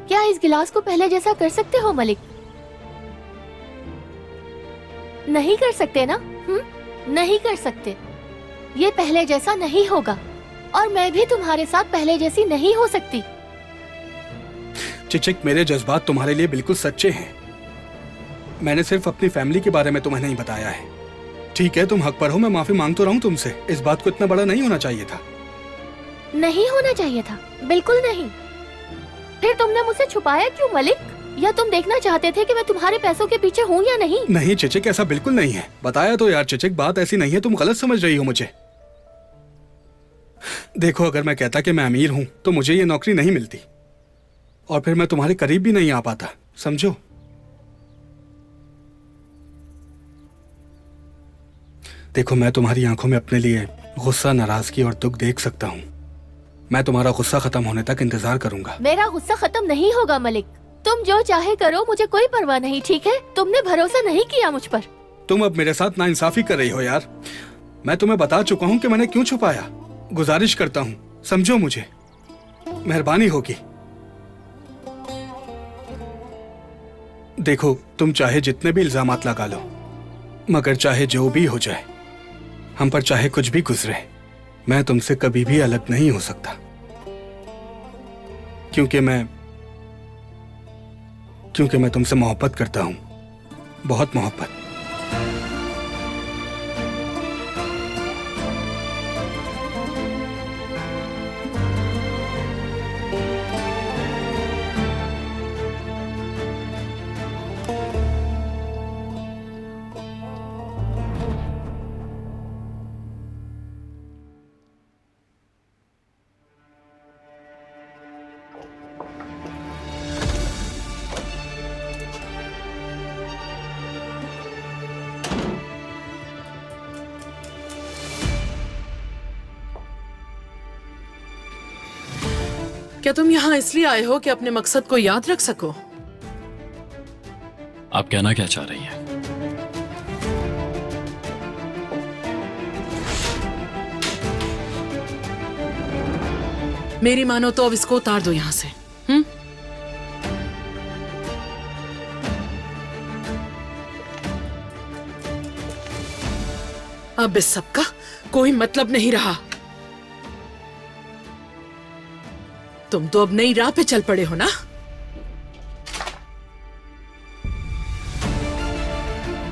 [SPEAKER 9] क्या इस गिलास को पहले जैसा कर सकते हो मलिक? नहीं कर सकते ना? नहीं कर सकते। ये पहले जैसा नहीं होगा और मैं भी तुम्हारे साथ पहले जैसी नहीं हो सकती।
[SPEAKER 6] चिचिक, मेरे जज्बात तुम्हारे लिए बिल्कुल सच्चे हैं। मैंने सिर्फ अपनी फैमिली के बारे में तुम्हें नहीं बताया है। ठीक है, तुम हक पर हो, मैं माफी मांग तो रहा हूँ तुमसे। इस बात को इतना बड़ा नहीं होना चाहिए था।
[SPEAKER 9] नहीं होना चाहिए था, बिल्कुल नहीं। फिर तुमने मुझसे छुपाया क्यों मलिक? या तुम देखना चाहते थे कि मैं तुम्हारे पैसों के पीछे हूँ या नहीं?
[SPEAKER 6] नहीं चिचिक, ऐसा बिल्कुल नहीं है। बताया तो यार चिचिक, बात ऐसी नहीं है, तुम गलत समझ रही हो मुझे। देखो, अगर मैं कहता कि मैं अमीर हूँ तो मुझे ये नौकरी नहीं मिलती और फिर मैं तुम्हारे करीब भी नहीं आ पाता, समझो। देखो, मैं तुम्हारी आंखों में अपने लिए गुस्सा, नाराजगी और दुख देख सकता हूँ। मैं तुम्हारा गुस्सा खत्म होने तक इंतजार करूंगा।
[SPEAKER 9] मेरा गुस्सा खत्म नहीं होगा मलिक। तुम जो चाहे करो, मुझे कोई परवाह नहीं, ठीक है? तुमने भरोसा नहीं किया मुझ पर।
[SPEAKER 6] तुम अब मेरे साथ नाइंसाफी कर रही हो यार। मैं तुम्हें बता चुका हूँ कि मैंने क्यों छुपाया। गुजारिश करता हूँ, समझो मुझे, मेहरबानी होगी। देखो, तुम चाहे जितने भी इल्जामात लगा लो, मगर चाहे जो भी हो जाए, हम पर चाहे कुछ भी गुजरे, मैं तुमसे कभी भी अलग नहीं हो सकता। क्योंकि मैं तुमसे मोहब्बत करता हूं, बहुत मोहब्बत।
[SPEAKER 2] क्या तुम यहाँ इसलिए आए हो कि अपने मकसद को याद रख सको?
[SPEAKER 3] आप कहना क्या चाह रही हैं?
[SPEAKER 2] मेरी मानो तो अब इसको उतार दो यहाँ से। अब इस सब का कोई मतलब नहीं रहा। तुम तो अब नई राह पे चल पड़े हो ना?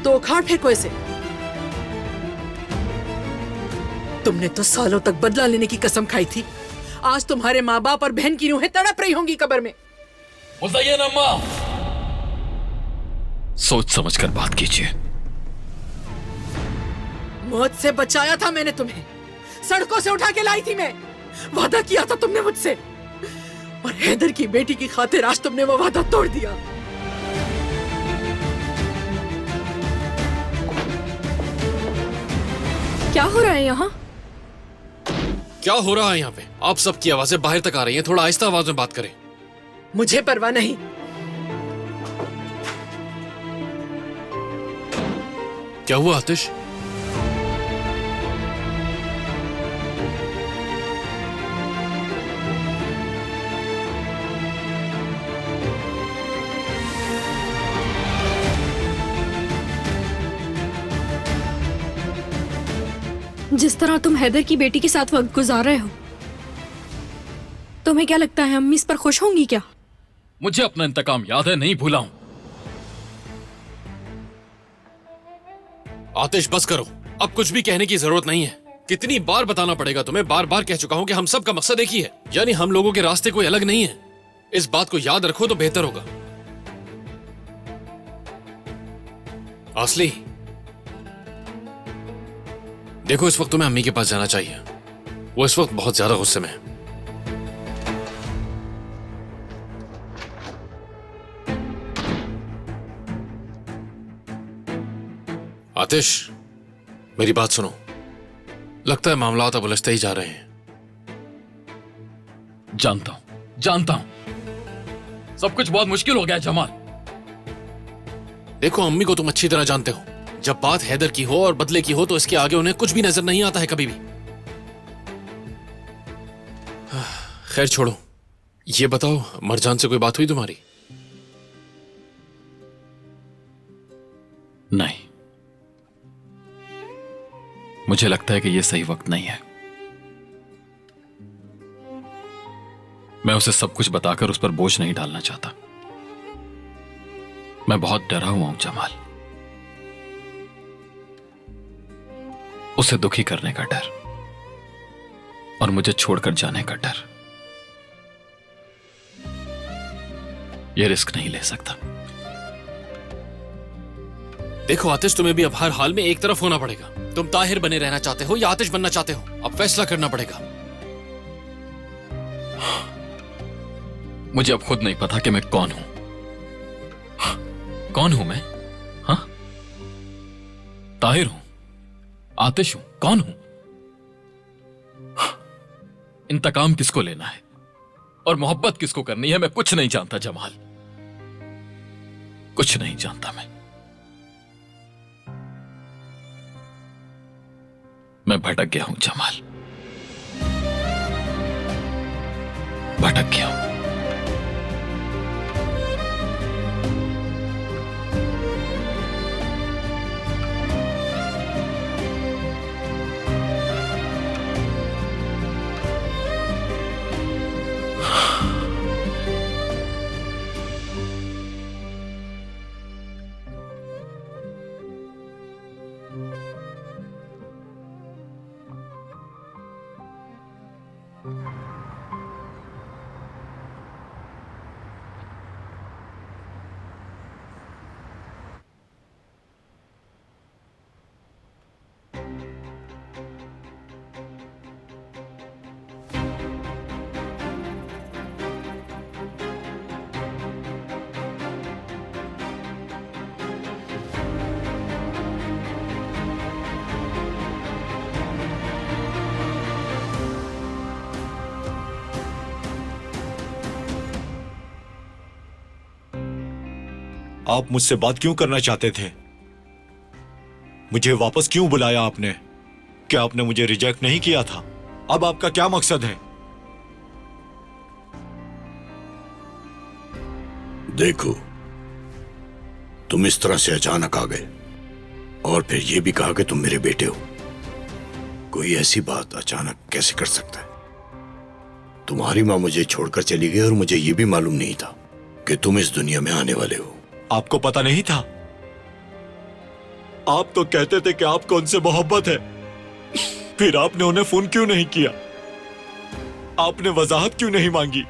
[SPEAKER 2] तो उखाड़ फेंको इसे। तुमने तो सालों तक बदला लेने की कसम खाई थी। आज तुम्हारे माँ बाप और बहन की रूहें तड़प रही होंगी कब्र में।
[SPEAKER 3] मुज़य्यन अम्मा, सोच समझ कर बात कीजिए।
[SPEAKER 2] मौत से बचाया था मैंने तुम्हें, सड़कों से उठा के लाई थी मैं। वादा किया था तुमने मुझसे, और हैदर की बेटी की खातिर आज तुमने वो वादा तोड़ दिया।
[SPEAKER 4] क्या हो रहा है यहाँ?
[SPEAKER 7] क्या हो रहा है यहाँ पे? आप सबकी आवाजें बाहर तक आ रही हैं। थोड़ा आहिस्ता आवाज में बात करें।
[SPEAKER 2] मुझे परवाह नहीं।
[SPEAKER 7] क्या हुआ आतिश?
[SPEAKER 4] जिस तरह तुम हैदर की बेटी के साथ वक्त गुजार रहे हो, तुम्हें क्या लगता है अम्मी इस पर खुश होंगी क्या?
[SPEAKER 3] मुझे अपना इंतकाम याद है, नहीं भूला हूं।
[SPEAKER 7] आतिश बस करो, अब कुछ भी कहने की जरूरत नहीं है। कितनी बार बताना पड़ेगा तुम्हें? बार बार कह चुका हूं कि हम सब का मकसद एक ही है, यानी हम लोगों के रास्ते कोई अलग नहीं है। इस बात को याद रखो तो बेहतर होगा। असली देखो, इस वक्त तुम्हें अम्मी के पास जाना चाहिए। वो इस वक्त बहुत ज्यादा गुस्से में है। आतिश, मेरी बात सुनो। लगता है मामलात अब उलझते ही जा रहे हैं।
[SPEAKER 3] जानता हूं सब कुछ बहुत मुश्किल हो गया है जमाल।
[SPEAKER 7] देखो, अम्मी को तुम अच्छी तरह जानते हो। जब बात हैदर की हो और बदले की हो तो इसके आगे उन्हें कुछ भी नजर नहीं आता है कभी भी। खैर छोड़ो, ये बताओ, मरजान से कोई बात हुई तुम्हारी?
[SPEAKER 3] नहीं, मुझे लगता है कि यह सही वक्त नहीं है। मैं उसे सब कुछ बताकर उस पर बोझ नहीं डालना चाहता। मैं बहुत डरा हुआ हूं जमाल। उसे दुखी करने का डर और मुझे छोड़कर जाने का डर। यह रिस्क नहीं ले सकता।
[SPEAKER 7] देखो आतिश, तुम्हें भी अब हर हाल में एक तरफ होना पड़ेगा। तुम ताहिर बने रहना चाहते हो या आतिश बनना चाहते हो? अब फैसला करना पड़ेगा।
[SPEAKER 3] मुझे अब खुद नहीं पता कि मैं कौन हूं। कौन हूं मैं? हाँ, ताहिर हूं, आतिश हूं, कौन हूं? इंतकाम किसको लेना है और मोहब्बत किसको करनी है, मैं कुछ नहीं जानता जमाल। कुछ नहीं जानता मैं भटक गया हूं जमाल, भटक गया हूं।
[SPEAKER 5] आप मुझसे बात क्यों करना चाहते थे? मुझे वापस क्यों बुलाया आपने? क्या आपने मुझे रिजेक्ट नहीं किया था? अब आपका क्या मकसद है?
[SPEAKER 11] देखो, तुम इस तरह से अचानक आ गए और फिर यह भी कहा कि तुम मेरे बेटे हो। कोई ऐसी बात अचानक कैसे कर सकता है? तुम्हारी माँ मुझे छोड़कर चली गई और मुझे यह भी मालूम नहीं था कि तुम इस दुनिया में आने वाले हो।
[SPEAKER 5] आपको पता नहीं था? आप तो कहते थे कि आपको उनसे मोहब्बत है, फिर आपने उन्हें फोन क्यों नहीं किया? आपने वजाहत क्यों नहीं मांगी?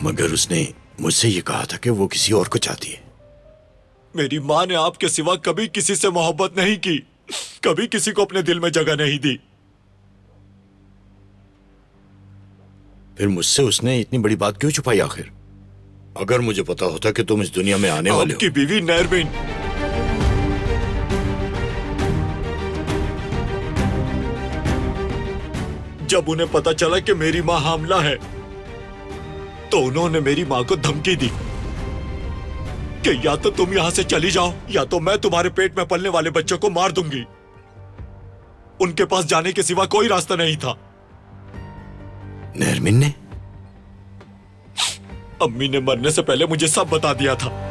[SPEAKER 11] मगर उसने मुझसे ये कहा था कि वो किसी और को चाहती है।
[SPEAKER 5] मेरी माँ ने आपके सिवा कभी किसी से मोहब्बत नहीं की, कभी किसी को अपने दिल में जगह नहीं दी।
[SPEAKER 11] फिर मुझसे उसने इतनी बड़ी बात क्यों छुपाई आखिर? अगर मुझे पता होता कि तुम इस दुनिया में आने वाले हो।
[SPEAKER 5] आपकी बीवी नरमीन, जब उन्हें पता चला कि मेरी माँ हामला है तो उन्होंने मेरी माँ को धमकी दी कि या तो तुम यहां से चली जाओ या तो मैं तुम्हारे पेट में पलने वाले बच्चों को मार दूंगी। उनके पास जाने के सिवा कोई रास्ता नहीं था।
[SPEAKER 11] नरमीन ने?
[SPEAKER 5] अम्मी ने मरने से पहले मुझे सब बता दिया था।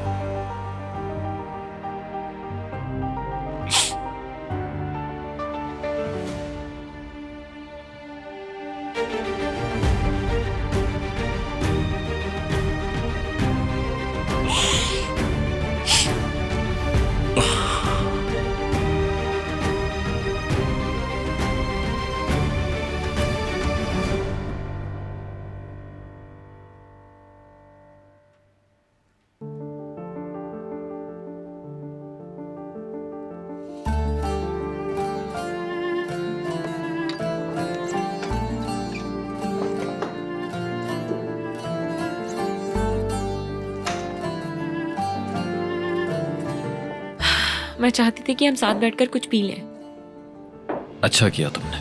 [SPEAKER 8] मैं चाहती थी कि हम साथ बैठकर कुछ पी लें।
[SPEAKER 3] अच्छा किया तुमने।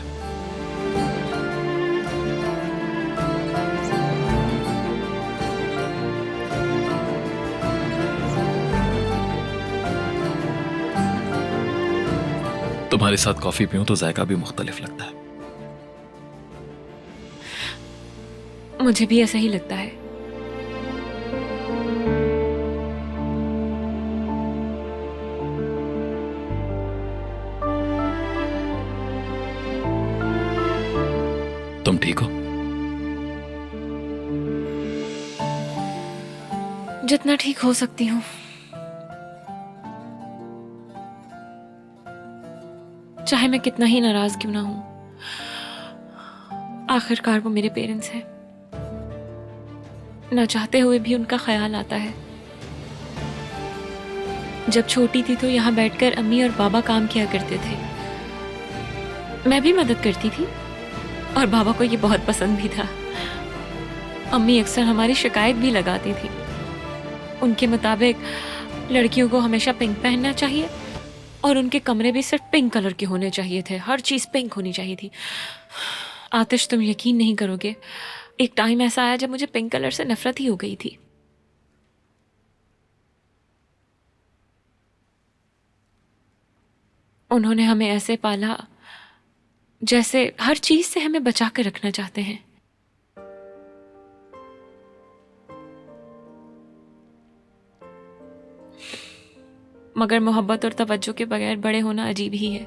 [SPEAKER 3] तुम्हारे साथ कॉफी पीऊं तो जायका भी मुख्तलिफ लगता है।
[SPEAKER 8] मुझे भी ऐसा ही लगता है।
[SPEAKER 3] तुम ठीक हो?
[SPEAKER 8] जितना ठीक हो सकती हूँ। चाहे मैं कितना ही नाराज क्यों ना हूं, आखिरकार वो मेरे पेरेंट्स हैं। ना चाहते हुए भी उनका ख्याल आता है। जब छोटी थी तो यहाँ बैठकर अम्मी और बाबा काम किया करते थे। मैं भी मदद करती थी और बाबा को ये बहुत पसंद भी था। अम्मी अक्सर हमारी शिकायत भी लगाती थी। उनके मुताबिक लड़कियों को हमेशा पिंक पहनना चाहिए और उनके कमरे भी सिर्फ पिंक कलर के होने चाहिए थे। हर चीज़ पिंक होनी चाहिए थी। आतिश, तुम यकीन नहीं करोगे, एक टाइम ऐसा आया जब मुझे पिंक कलर से नफरत ही हो गई थी। उन्होंने हमें ऐसे पाला जैसे हर चीज से हमें बचा कर रखना चाहते हैं। मगर मोहब्बत और तवज्जो के बगैर बड़े होना अजीब ही है।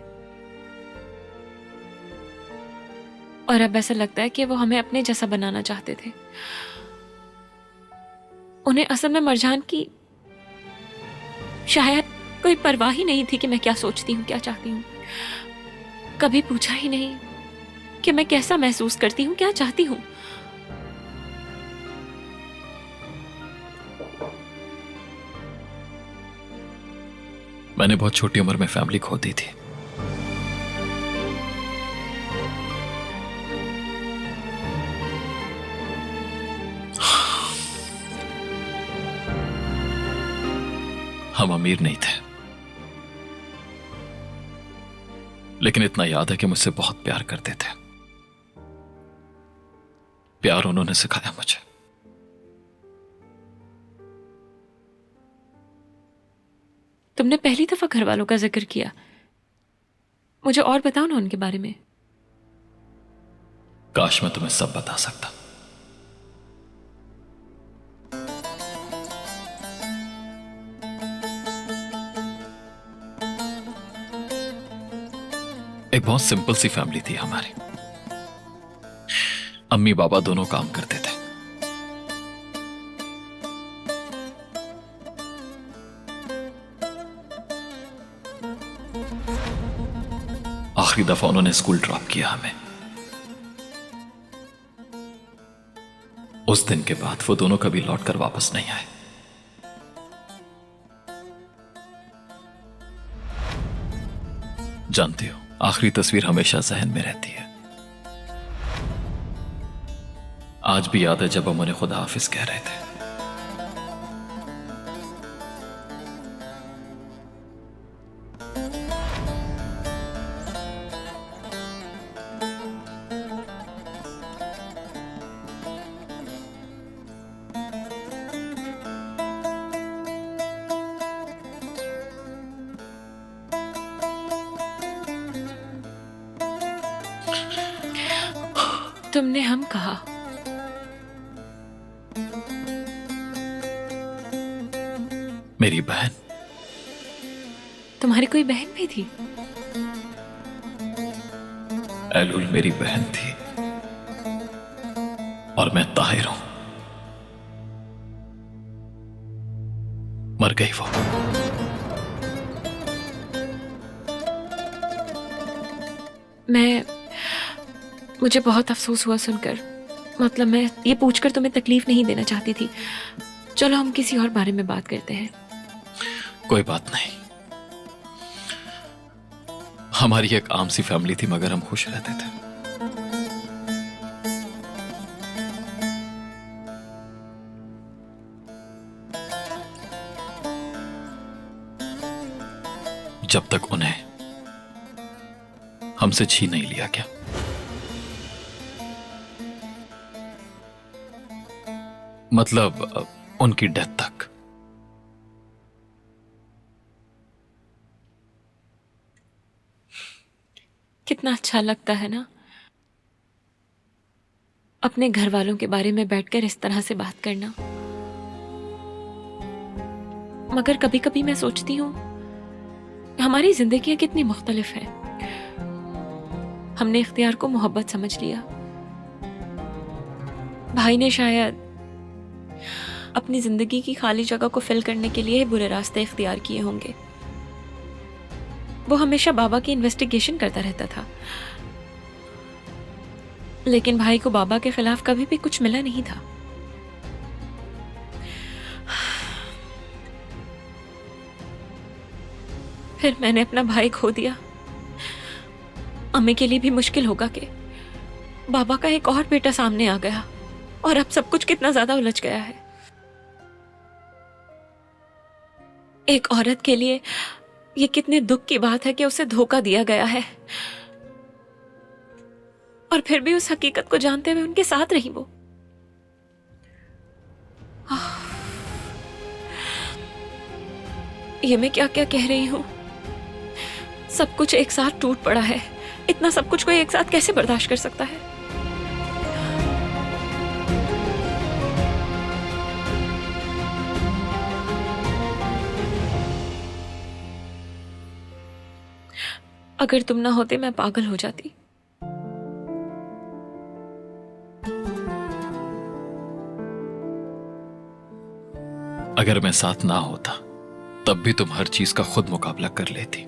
[SPEAKER 8] और अब ऐसा लगता है कि वो हमें अपने जैसा बनाना चाहते थे। उन्हें असल में मरजान की शायद कोई परवाह ही नहीं थी कि मैं क्या सोचती हूँ, क्या चाहती हूँ। कभी पूछा ही नहीं कि मैं कैसा महसूस करती हूँ, क्या चाहती हूँ।
[SPEAKER 3] मैंने बहुत छोटी उम्र में फैमिली खो दी थी। हम अमीर नहीं थे, लेकिन इतना याद है कि मुझसे बहुत प्यार करते थे। प्यार उन्होंने सिखाया मुझे।
[SPEAKER 8] तुमने पहली दफा घर वालों का जिक्र किया। मुझे और बताओ ना उनके बारे में।
[SPEAKER 3] काश मैं तुम्हें सब बता सकता। एक बहुत सिंपल सी फैमिली थी हमारी। अम्मी बाबा दोनों काम करते थे। आखिरी दफा उन्होंने स्कूल ड्रॉप किया हमें। उस दिन के बाद वो दोनों कभी लौटकर वापस नहीं आए। जानती हो, आखिरी तस्वीर हमेशा जहन में रहती है। आज भी याद है जब हम उन्हें खुदा हाफिज कह रहे थे।
[SPEAKER 8] तुमने हम कहा।
[SPEAKER 3] मेरी बहन।
[SPEAKER 8] तुम्हारी कोई बहन भी थी?
[SPEAKER 3] एलुल मेरी बहन थी और मैं ताहिर हूं। मर गई वो।
[SPEAKER 8] मुझे बहुत अफसोस हुआ सुनकर। मतलब मैं ये पूछकर तुम्हें तकलीफ नहीं देना चाहती थी। चलो हम किसी और बारे में बात करते हैं।
[SPEAKER 3] कोई बात नहीं। हमारी एक आम सी फैमिली थी मगर हम खुश रहते थे। जब तक उन्हें हमसे छीन नहीं लिया क्या। मतलब उनकी डेथ तक।
[SPEAKER 8] कितना अच्छा लगता है ना अपने घर वालों के बारे में बैठकर इस तरह से बात करना। मगर कभी कभी मैं सोचती हूं हमारी जिंदगियां कितनी मुख्तलिफ हैं। हमने इख्तियार को मोहब्बत समझ लिया। भाई ने शायद अपनी जिंदगी की खाली जगह को फिल करने के लिए बुरे रास्ते इख्तियार किए होंगे। वो हमेशा बाबा की इन्वेस्टिगेशन करता रहता था, लेकिन भाई को बाबा के खिलाफ कभी भी कुछ मिला नहीं था। फिर मैंने अपना भाई खो दिया। अम्मी के लिए भी मुश्किल होगा कि बाबा का एक और बेटा सामने आ गया और अब सब कुछ कितना ज्यादा उलझ गया है। एक औरत के लिए ये कितने दुख की बात है कि उसे धोखा दिया गया है और फिर भी उस हकीकत को जानते हुए उनके साथ रही वो। ये मैं क्या क्या कह रही हूं। सब कुछ एक साथ टूट पड़ा है। इतना सब कुछ कोई एक साथ कैसे बर्दाश्त कर सकता है। अगर तुम ना होते मैं पागल हो जाती।
[SPEAKER 3] अगर मैं साथ ना होता तब भी तुम हर चीज का खुद मुकाबला कर लेती।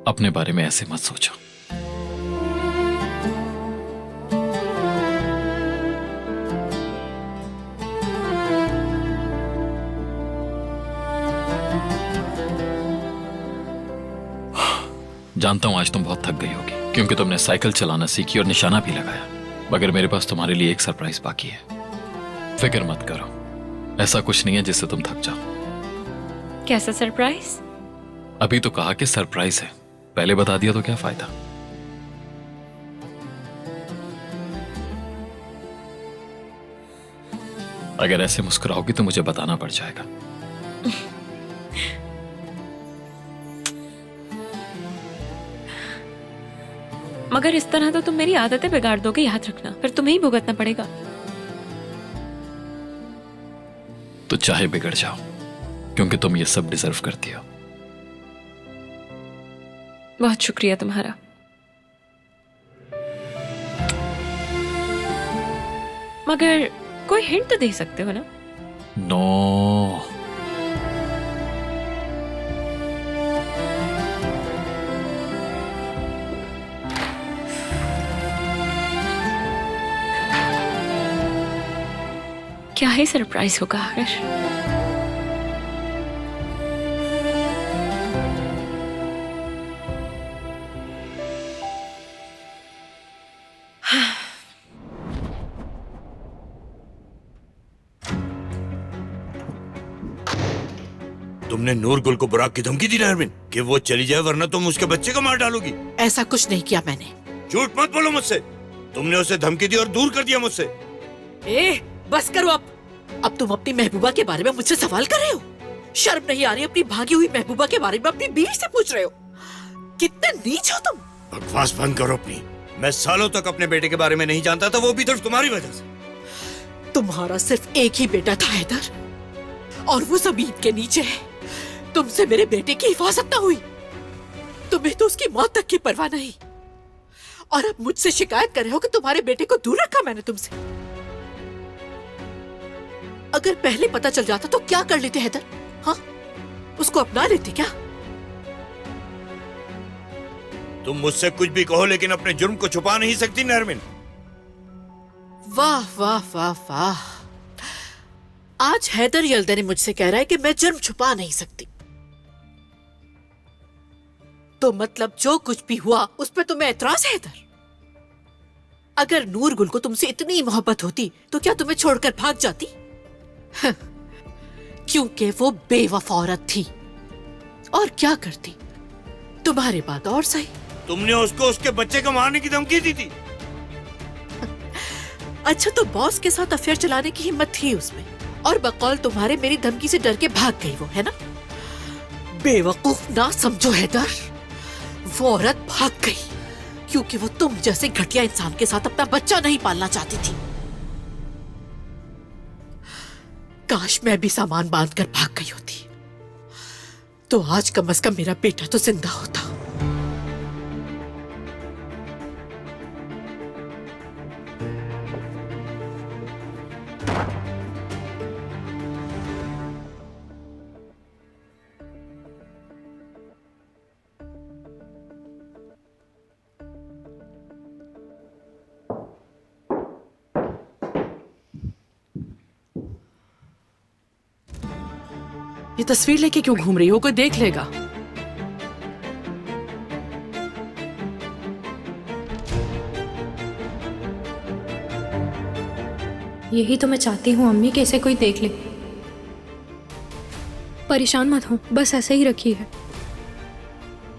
[SPEAKER 3] अपने बारे में ऐसे मत सोचो। जानता हूं आज तुम बहुत थक गई होगी क्योंकि तुमने साइकिल चलाना सीखी और निशाना भी लगाया। मगर मेरे पास तुम्हारे लिए एक सरप्राइज बाकी है। फिक्र मत करो, ऐसा कुछ नहीं है जिससे तुम थक जाओ।
[SPEAKER 8] कैसा सरप्राइज?
[SPEAKER 3] अभी तो कहा कि सरप्राइज है, पहले बता दिया तो क्या फायदा। अगर ऐसे मुस्कुराओगी तो मुझे बताना पड़ जाएगा।
[SPEAKER 8] मगर इस तरह तो तुम मेरी आदतें बिगाड़ दोगे, याद रखना। फिर तुम्हें ही भुगतना पड़ेगा।
[SPEAKER 3] तो चाहे बिगड़ जाओ, क्योंकि तुम ये सब डिजर्व करती हो।
[SPEAKER 8] बहुत शुक्रिया तुम्हारा। मगर कोई हिंट तो दे सकते हो ना?
[SPEAKER 3] नो,
[SPEAKER 8] क्या ही सरप्राइज होगा आखिर।
[SPEAKER 11] तुमने नूर गुल को बुराक की धमकी दी ना अरविंद कि वो चली जाए वरना तुम उसके बच्चे को मार डालोगी।
[SPEAKER 1] ऐसा कुछ नहीं किया मैंने।
[SPEAKER 11] झूठ मत बोलो मुझसे। तुमने उसे धमकी दी और दूर कर दिया मुझसे।
[SPEAKER 1] ए, बस करो अब तुम अपनी महबूबा के बारे में मुझसे सवाल कर रहे हो? शर्म नहीं आ रही? अपनी भागी हुई महबूबा के बारे में अपनी बीवी से पूछ रहे हो? कितने नीच हो तुम।
[SPEAKER 11] बकवास बंद करो अपनी। मैं सालों तक अपने बेटे के बारे में नहीं जानता था, वो भी सिर्फ तुम्हारी वजह से।
[SPEAKER 1] तुम्हारा सिर्फ एक ही बेटा था हैदर, और वो जमीन के नीचे है। तुमसे मेरे बेटे की हिफाजत ना हुई, तुम्हें तो उसकी मौत तक की परवाह नहीं। और अब मुझसे शिकायत कर रहे हो कि तुम्हारे बेटे को दूर रखा मैंने तुमसे। अगर पहले पता चल जाता तो क्या कर लेते हैदर? हाँ, उसको अपना लेते क्या?
[SPEAKER 11] तुम मुझसे कुछ भी कहो लेकिन अपने जुर्म को छुपा नहीं सकती नरमिन।
[SPEAKER 1] वाह वाह वाह वाह, आज हैदर यल्दनी मुझसे कह रहा है कि मैं जुर्म छुपा नहीं सकती। तो मतलब जो कुछ भी हुआ उस पर तुम्हें एतराज है हैदर? अगर नूर गुल को तुमसे इतनी मोहब्बत होती तो क्या तुम्हें छोड़कर भाग जाती? क्योंकि वो बेवफा औरत थी। और क्या करती? तुम्हारे बात और सही,
[SPEAKER 11] तुमने उसको उसके बच्चे को मारने की धमकी दी थी।
[SPEAKER 1] अच्छा, तो बॉस के साथ अफेयर चलाने की हिम्मत थी उसमें, और बकौल तुम्हारे मेरी धमकी से डर के भाग गई वो, है ना? बेवकूफ ना समझो हैदर, वो औरत भाग गई क्योंकि वो तुम जैसे घटिया इंसान के साथ अपना बच्चा नहीं पालना चाहती थी। काश मैं भी सामान बांधकर भाग गई होती, तो आज कम से कम मेरा बेटा तो जिंदा होता।
[SPEAKER 2] ये तस्वीर लेके क्यों घूम रही हो? कोई देख लेगा।
[SPEAKER 4] यही तो मैं चाहती हूँ अम्मी कि इसे कोई देख ले। परेशान मत हो, बस ऐसे ही रखी है।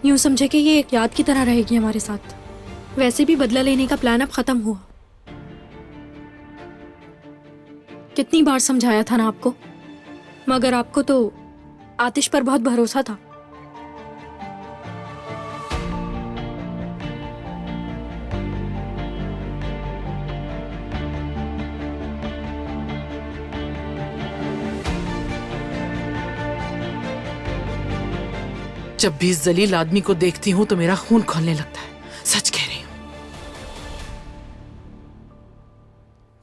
[SPEAKER 4] यूं समझे कि ये एक याद की तरह रहेगी हमारे साथ। वैसे भी बदला लेने का प्लान अब खत्म हुआ। कितनी बार समझाया था ना आपको, मगर आपको तो आतिश पर बहुत भरोसा था।
[SPEAKER 2] जब भी इस जलील आदमी को देखती हूं तो मेरा खून खौलने लगता है। सच कह रही हूं।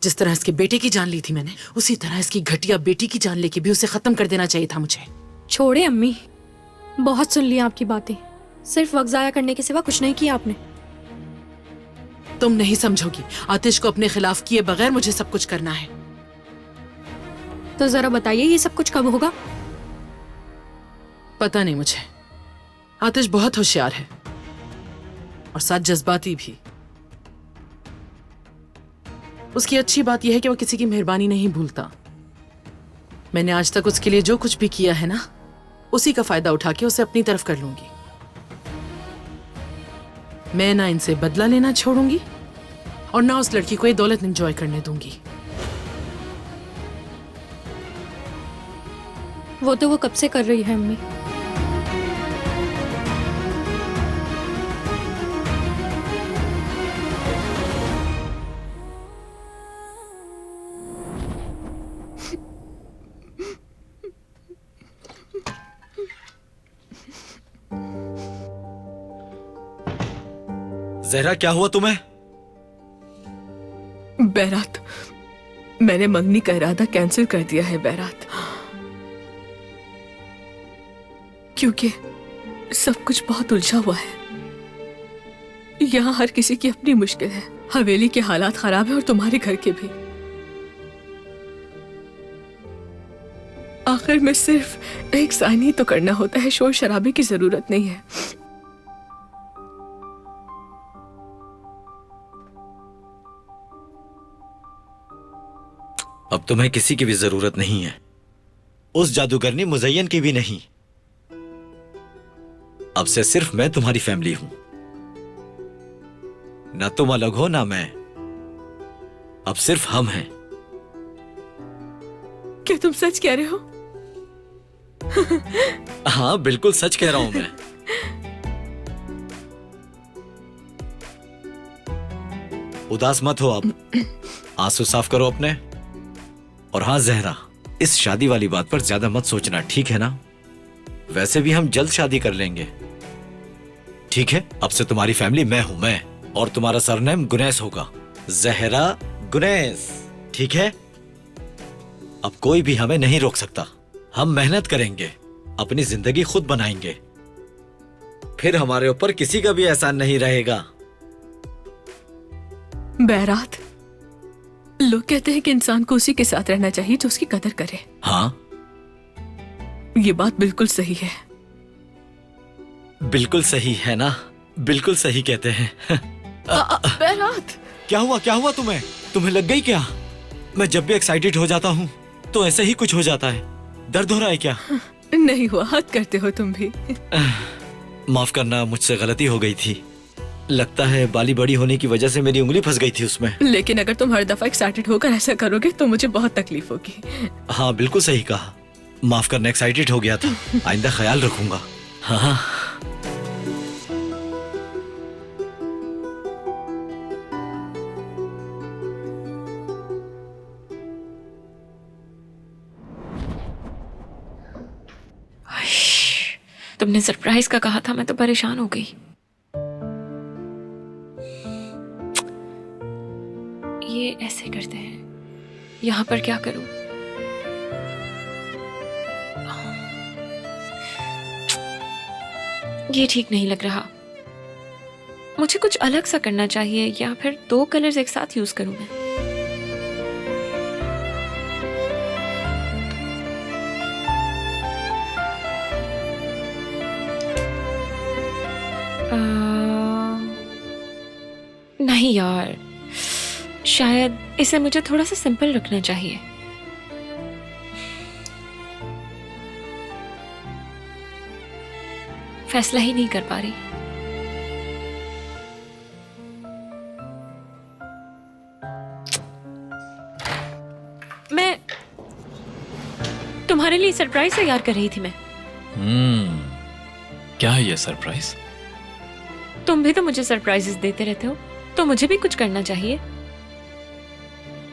[SPEAKER 2] जिस तरह इसके बेटे की जान ली थी मैंने, उसी तरह इसकी घटिया बेटी की जान लेके भी उसे खत्म कर देना चाहिए था मुझे।
[SPEAKER 4] छोड़े अम्मी, बहुत सुन लिया आपकी बातें। सिर्फ वक्त जाया करने के सिवा कुछ नहीं किया आपने।
[SPEAKER 2] तुम नहीं समझोगी, आतिश को अपने खिलाफ किए बगैर मुझे सब कुछ करना है।
[SPEAKER 4] तो जरा बताइए ये सब कुछ कब होगा?
[SPEAKER 2] पता नहीं मुझे। आतिश बहुत होशियार है और साथ जज्बाती भी। उसकी अच्छी बात यह है कि वो किसी की मेहरबानी नहीं भूलता। मैंने आज तक उसके लिए जो कुछ भी किया है ना, उसी का फायदा उठा के उसे अपनी तरफ कर लूंगी। मैं ना इनसे बदला लेना छोड़ूंगी और ना उस लड़की को ये दौलत एंजॉय करने दूंगी।
[SPEAKER 4] वो तो वो कब से कर रही है अम्मी।
[SPEAKER 5] जहरा, क्या हुआ तुम्हें?
[SPEAKER 12] बैरात, मैंने मंगनी का इरादा कैंसिल कर दिया है बैरात, क्योंकि सब कुछ बहुत उलझा हुआ है। यहाँ हर किसी की अपनी मुश्किल है। हवेली के हालात खराब है और तुम्हारे घर के भी। आखिर में सिर्फ एक साइन ही तो करना होता है, शोर शराबे की जरूरत नहीं है।
[SPEAKER 5] अब तुम्हें किसी की भी जरूरत नहीं है, उस जादूगरनी मुज़य्यन की भी नहीं। अब से सिर्फ मैं तुम्हारी फैमिली हूं, ना तुम अलग हो ना मैं। अब सिर्फ हम हैं।
[SPEAKER 12] क्या तुम सच कह रहे हो?
[SPEAKER 5] हाँ, बिल्कुल सच कह रहा हूं मैं। उदास मत हो, अब आंसू साफ करो अपने। और हाँ जहरा, इस शादी वाली बात पर ज्यादा मत सोचना, ठीक है ना? वैसे भी हम जल्द शादी कर लेंगे, ठीक है? अब से तुम्हारी फैमिली मैं हूं, मैं, और तुम्हारा सरनेम गुनैस होगा, जहरा गुनैस, ठीक है? अब कोई भी हमें नहीं रोक सकता। हम मेहनत करेंगे, अपनी जिंदगी खुद बनाएंगे, फिर हमारे ऊपर किसी का भी एहसान नहीं रहेगा।
[SPEAKER 12] बैरात, लोग कहते हैं कि इंसान को उसी के साथ रहना चाहिए जो उसकी कदर करे।
[SPEAKER 5] हाँ,
[SPEAKER 12] ये बात बिल्कुल सही है।
[SPEAKER 5] बिल्कुल सही है ना? बिल्कुल सही कहते हैं।
[SPEAKER 12] बैरात,
[SPEAKER 5] क्या हुआ? क्या हुआ तुम्हें? तुम्हें लग गई क्या? मैं जब भी एक्साइटेड हो जाता हूँ तो ऐसे ही कुछ हो जाता है। दर्द हो रहा है क्या?
[SPEAKER 12] नहीं हुआ, हद करते हो तुम भी।
[SPEAKER 5] माफ करना, मुझसे गलती हो गई थी। लगता है बाली बड़ी होने की वजह से मेरी उंगली फंस गई थी उसमें।
[SPEAKER 12] लेकिन अगर तुम हर दफा एक्साइटेड होकर ऐसा करोगे तो मुझे बहुत तकलीफ होगी।
[SPEAKER 5] हाँ, बिल्कुल सही कहा। माफ करना, एक्साइटेड हो गया था। आइंदा ख्याल रखूंगा। हाँ।
[SPEAKER 8] तुमने सरप्राइज का कहा था, मैं तो परेशान हो गई। ये ऐसे करते हैं, यहाँ पर क्या करूं? ये ठीक नहीं लग रहा। मुझे कुछ अलग सा करना चाहिए, या फिर 2 कलर्स एक साथ यूज करूं मैं। नहीं यार, शायद इसे मुझे थोड़ा सा सिंपल रखना चाहिए। फैसला ही नहीं कर पा रही। मैं तुम्हारे लिए सरप्राइज तैयार कर रही थी मैं।
[SPEAKER 3] क्या है ये सरप्राइज?
[SPEAKER 8] तुम भी तो मुझे सरप्राइजेस देते रहते हो, तो मुझे भी कुछ करना चाहिए।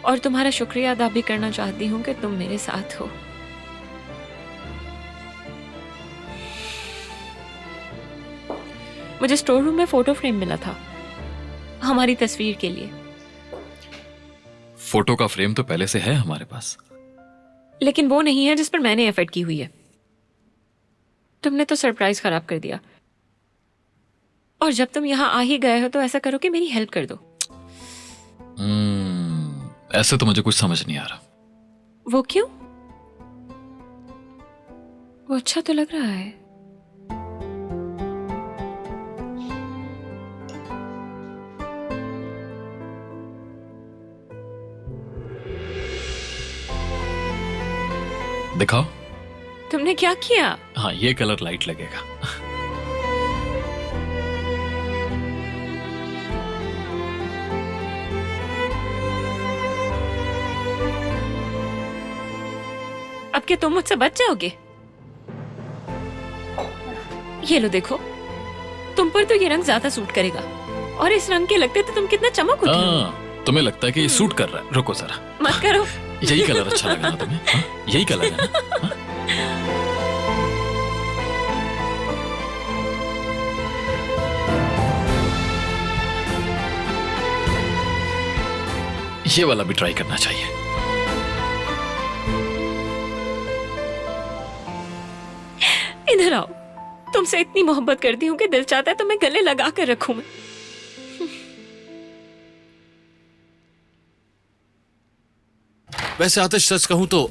[SPEAKER 8] और तुम्हारा शुक्रिया अदा भी करना चाहती हूँ कि तुम मेरे साथ हो। मुझे स्टोर रूम में फोटो फ्रेम मिला था हमारी तस्वीर के लिए।
[SPEAKER 3] फोटो का फ्रेम तो पहले से है हमारे पास,
[SPEAKER 8] लेकिन वो नहीं है जिस पर मैंने एफर्ट की हुई है। तुमने तो सरप्राइज खराब कर दिया। और जब तुम यहाँ आ ही गए हो तो ऐसा करो कि मेरी हेल्प कर दो।
[SPEAKER 3] ऐसे तो मुझे कुछ समझ नहीं आ रहा।
[SPEAKER 8] वो क्यों? वो अच्छा तो लग रहा है।
[SPEAKER 3] दिखाओ।
[SPEAKER 8] तुमने क्या किया?
[SPEAKER 3] हाँ, ये कलर लाइट लगेगा।
[SPEAKER 8] अब क्या तुम मुझसे बच जाओगे? ये लो देखो, तुम पर तो ये रंग ज्यादा सूट करेगा, और इस रंग के लगते तो तुम कितना चमक उठे हो।
[SPEAKER 3] तुम्हें लगता है कि ये सूट कर रहा है? रुको जरा,
[SPEAKER 8] मत करो।
[SPEAKER 3] यही कलर अच्छा लगा ना तुम्हें? हाँ? यही कलर है ना? हाँ? ये वाला भी ट्राई करना चाहिए।
[SPEAKER 8] इधर आओ, तुमसे इतनी मोहब्बत करती हूँ कि दिल चाहता है तो मैं गले लगा कर रखूं मैं।
[SPEAKER 7] वैसे आतिश सच कहूं तो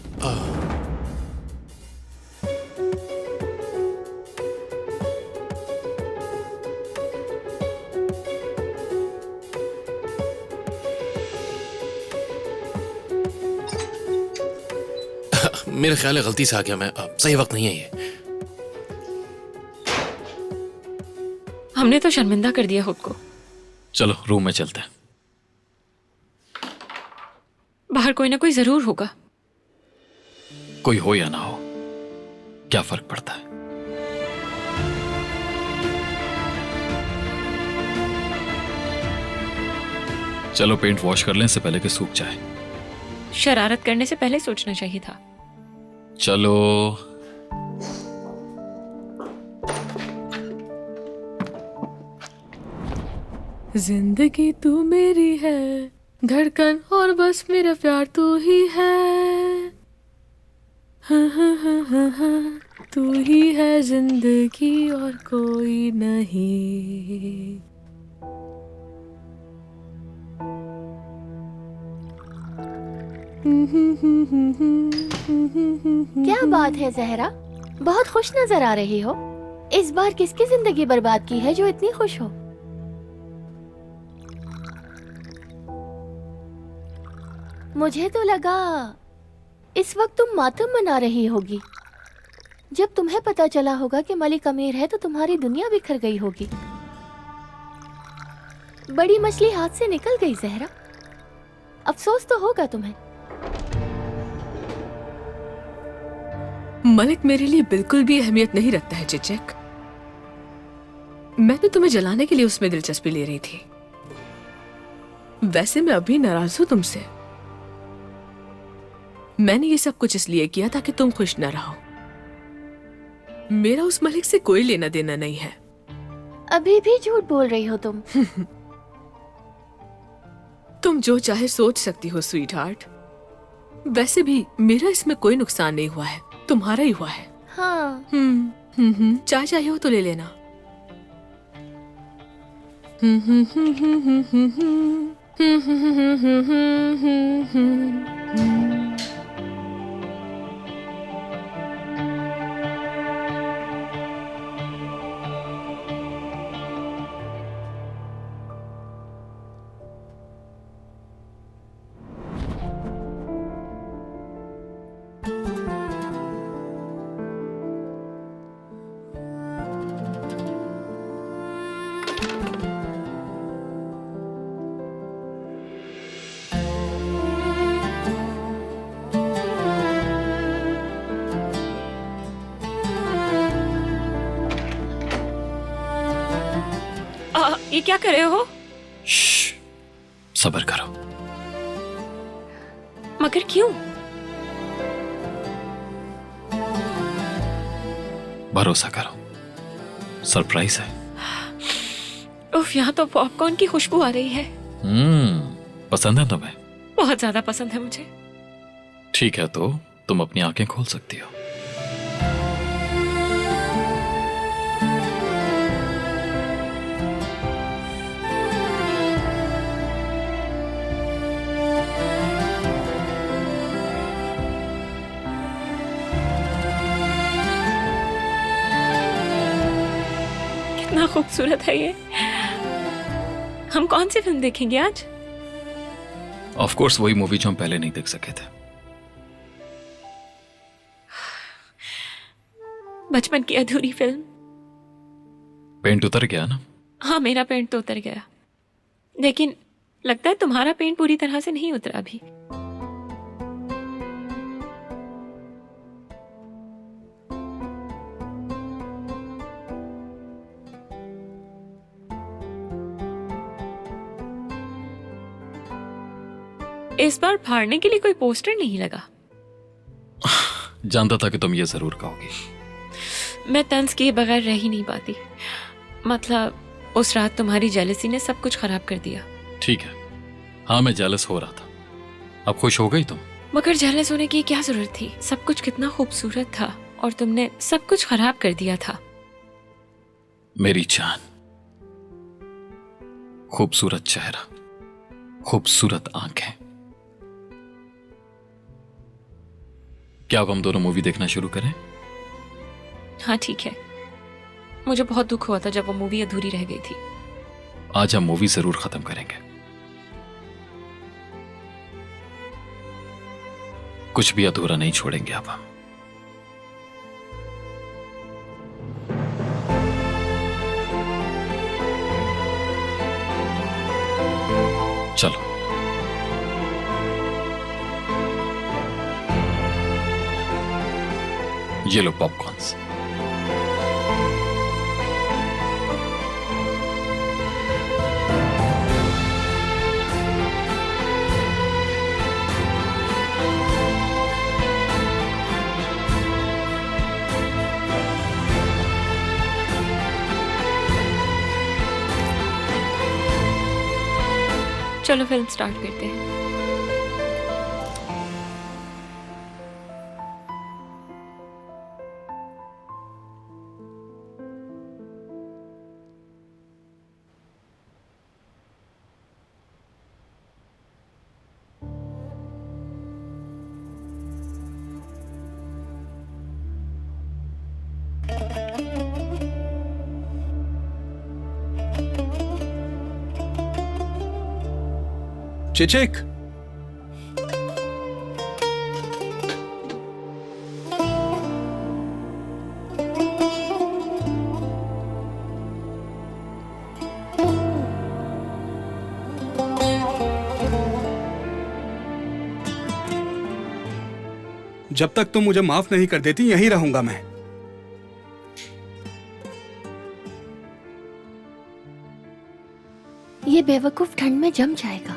[SPEAKER 7] मेरे ख्याल है गलती से आ गया मैं। सही वक्त नहीं है ये।
[SPEAKER 8] हमने तो शर्मिंदा कर दिया खुद को।
[SPEAKER 3] चलो रूम में चलते हैं।
[SPEAKER 8] बाहर कोई ना कोई जरूर होगा।
[SPEAKER 3] कोई हो या ना हो, क्या फर्क पड़ता है। चलो पेंट वॉश कर लें इससे पहले कि सूख जाए।
[SPEAKER 8] शरारत करने से पहले सोचना चाहिए था।
[SPEAKER 3] चलो
[SPEAKER 12] जिंदगी तू मेरी है, धड़कन और बस मेरा प्यार तू ही है। हाँ हाँ हाँ हाँ हाँ, तू ही है जिंदगी और कोई नहीं।
[SPEAKER 9] क्या बात है जहरा, बहुत खुश नजर आ रही हो। इस बार किसकी जिंदगी बर्बाद की है जो इतनी खुश हो? मुझे तो लगा इस वक्त तुम मातम मना रही होगी। जब तुम्हें पता चला होगा कि मलिक अमीर है तो तुम्हारी दुनिया बिखर गई होगी। बड़ी मछली हाथ से निकल गई जहरा, अफसोस तो होगा तुम्हें।
[SPEAKER 12] मलिक मेरे लिए बिल्कुल भी अहमियत नहीं रखता है चिचक। मैं तो तुम्हें जलाने के लिए उसमें दिलचस्पी ले रही थी। वैसे मैं अभी नाराज हूं तुमसे। मैंने ये सब कुछ इसलिए किया ताकि तुम खुश न रहो। मेरा उस मलिक से कोई लेना देना नहीं है।
[SPEAKER 9] अभी भी झूठ बोल रही हो तुम।
[SPEAKER 12] तुम जो चाहे सोच सकती हो स्वीट हार्ट। वैसे भी मेरा इसमें कोई नुकसान नहीं हुआ है, तुम्हारा ही हुआ है।
[SPEAKER 9] हाँ।
[SPEAKER 12] चाय चाहिए हो तो ले लेना।
[SPEAKER 8] ये क्या कर रहे हो?
[SPEAKER 3] सब्र करो।
[SPEAKER 8] मगर क्यों?
[SPEAKER 3] भरोसा करो, सरप्राइज है।
[SPEAKER 8] उफ, यहाँ तो पॉपकॉर्न की खुशबू आ रही है।
[SPEAKER 3] पसंद है तुम्हें?
[SPEAKER 8] बहुत ज्यादा पसंद है मुझे।
[SPEAKER 3] ठीक है तो तुम अपनी आंखें खोल सकती हो।
[SPEAKER 8] कितना खूबसूरत है ये। हम कौन सी फिल्म देखेंगे आज?
[SPEAKER 3] ऑफ कोर्स वही मूवी जो हम पहले नहीं देख सके थे।
[SPEAKER 8] बचपन की अधूरी फिल्म।
[SPEAKER 3] पेंट उतर गया ना?
[SPEAKER 8] हाँ, मेरा पेंट तो उतर गया, लेकिन लगता है तुम्हारा पेंट पूरी तरह से नहीं उतरा अभी। इस बार फाड़ने के लिए कोई पोस्टर नहीं लगा।
[SPEAKER 3] जानता था कि तुम ये जरूर कहोगी।
[SPEAKER 8] मैं तंज किए बगैर रह ही नहीं पाती। मतलब उस रात तुम्हारी जेलसी ने सब कुछ खराब कर दिया।
[SPEAKER 3] ठीक है, हाँ मैं जेलस हो रहा था, अब खुश हो गई तुम?
[SPEAKER 8] मगर जेलस होने की क्या जरूरत थी? सब कुछ कितना खूबसूरत था और तुमने सब कुछ खराब कर दिया था।
[SPEAKER 3] मेरी जान, खूबसूरत चेहरा, खूबसूरत आंखें। क्या अब हम दोनों मूवी देखना शुरू करें?
[SPEAKER 8] हाँ ठीक है। मुझे बहुत दुख हुआ था जब वो मूवी अधूरी रह गई थी।
[SPEAKER 3] आज हम मूवी जरूर खत्म करेंगे। कुछ भी अधूरा नहीं छोड़ेंगे अब हम। चलो। ये लो पॉपकॉर्न्स।
[SPEAKER 8] चलो फिल्म स्टार्ट करते हैं।
[SPEAKER 6] चिचिक, जब तक तुम मुझे माफ नहीं कर देती यहीं रहूंगा मैं।
[SPEAKER 9] ये बेवकूफ ठंड में जम जाएगा।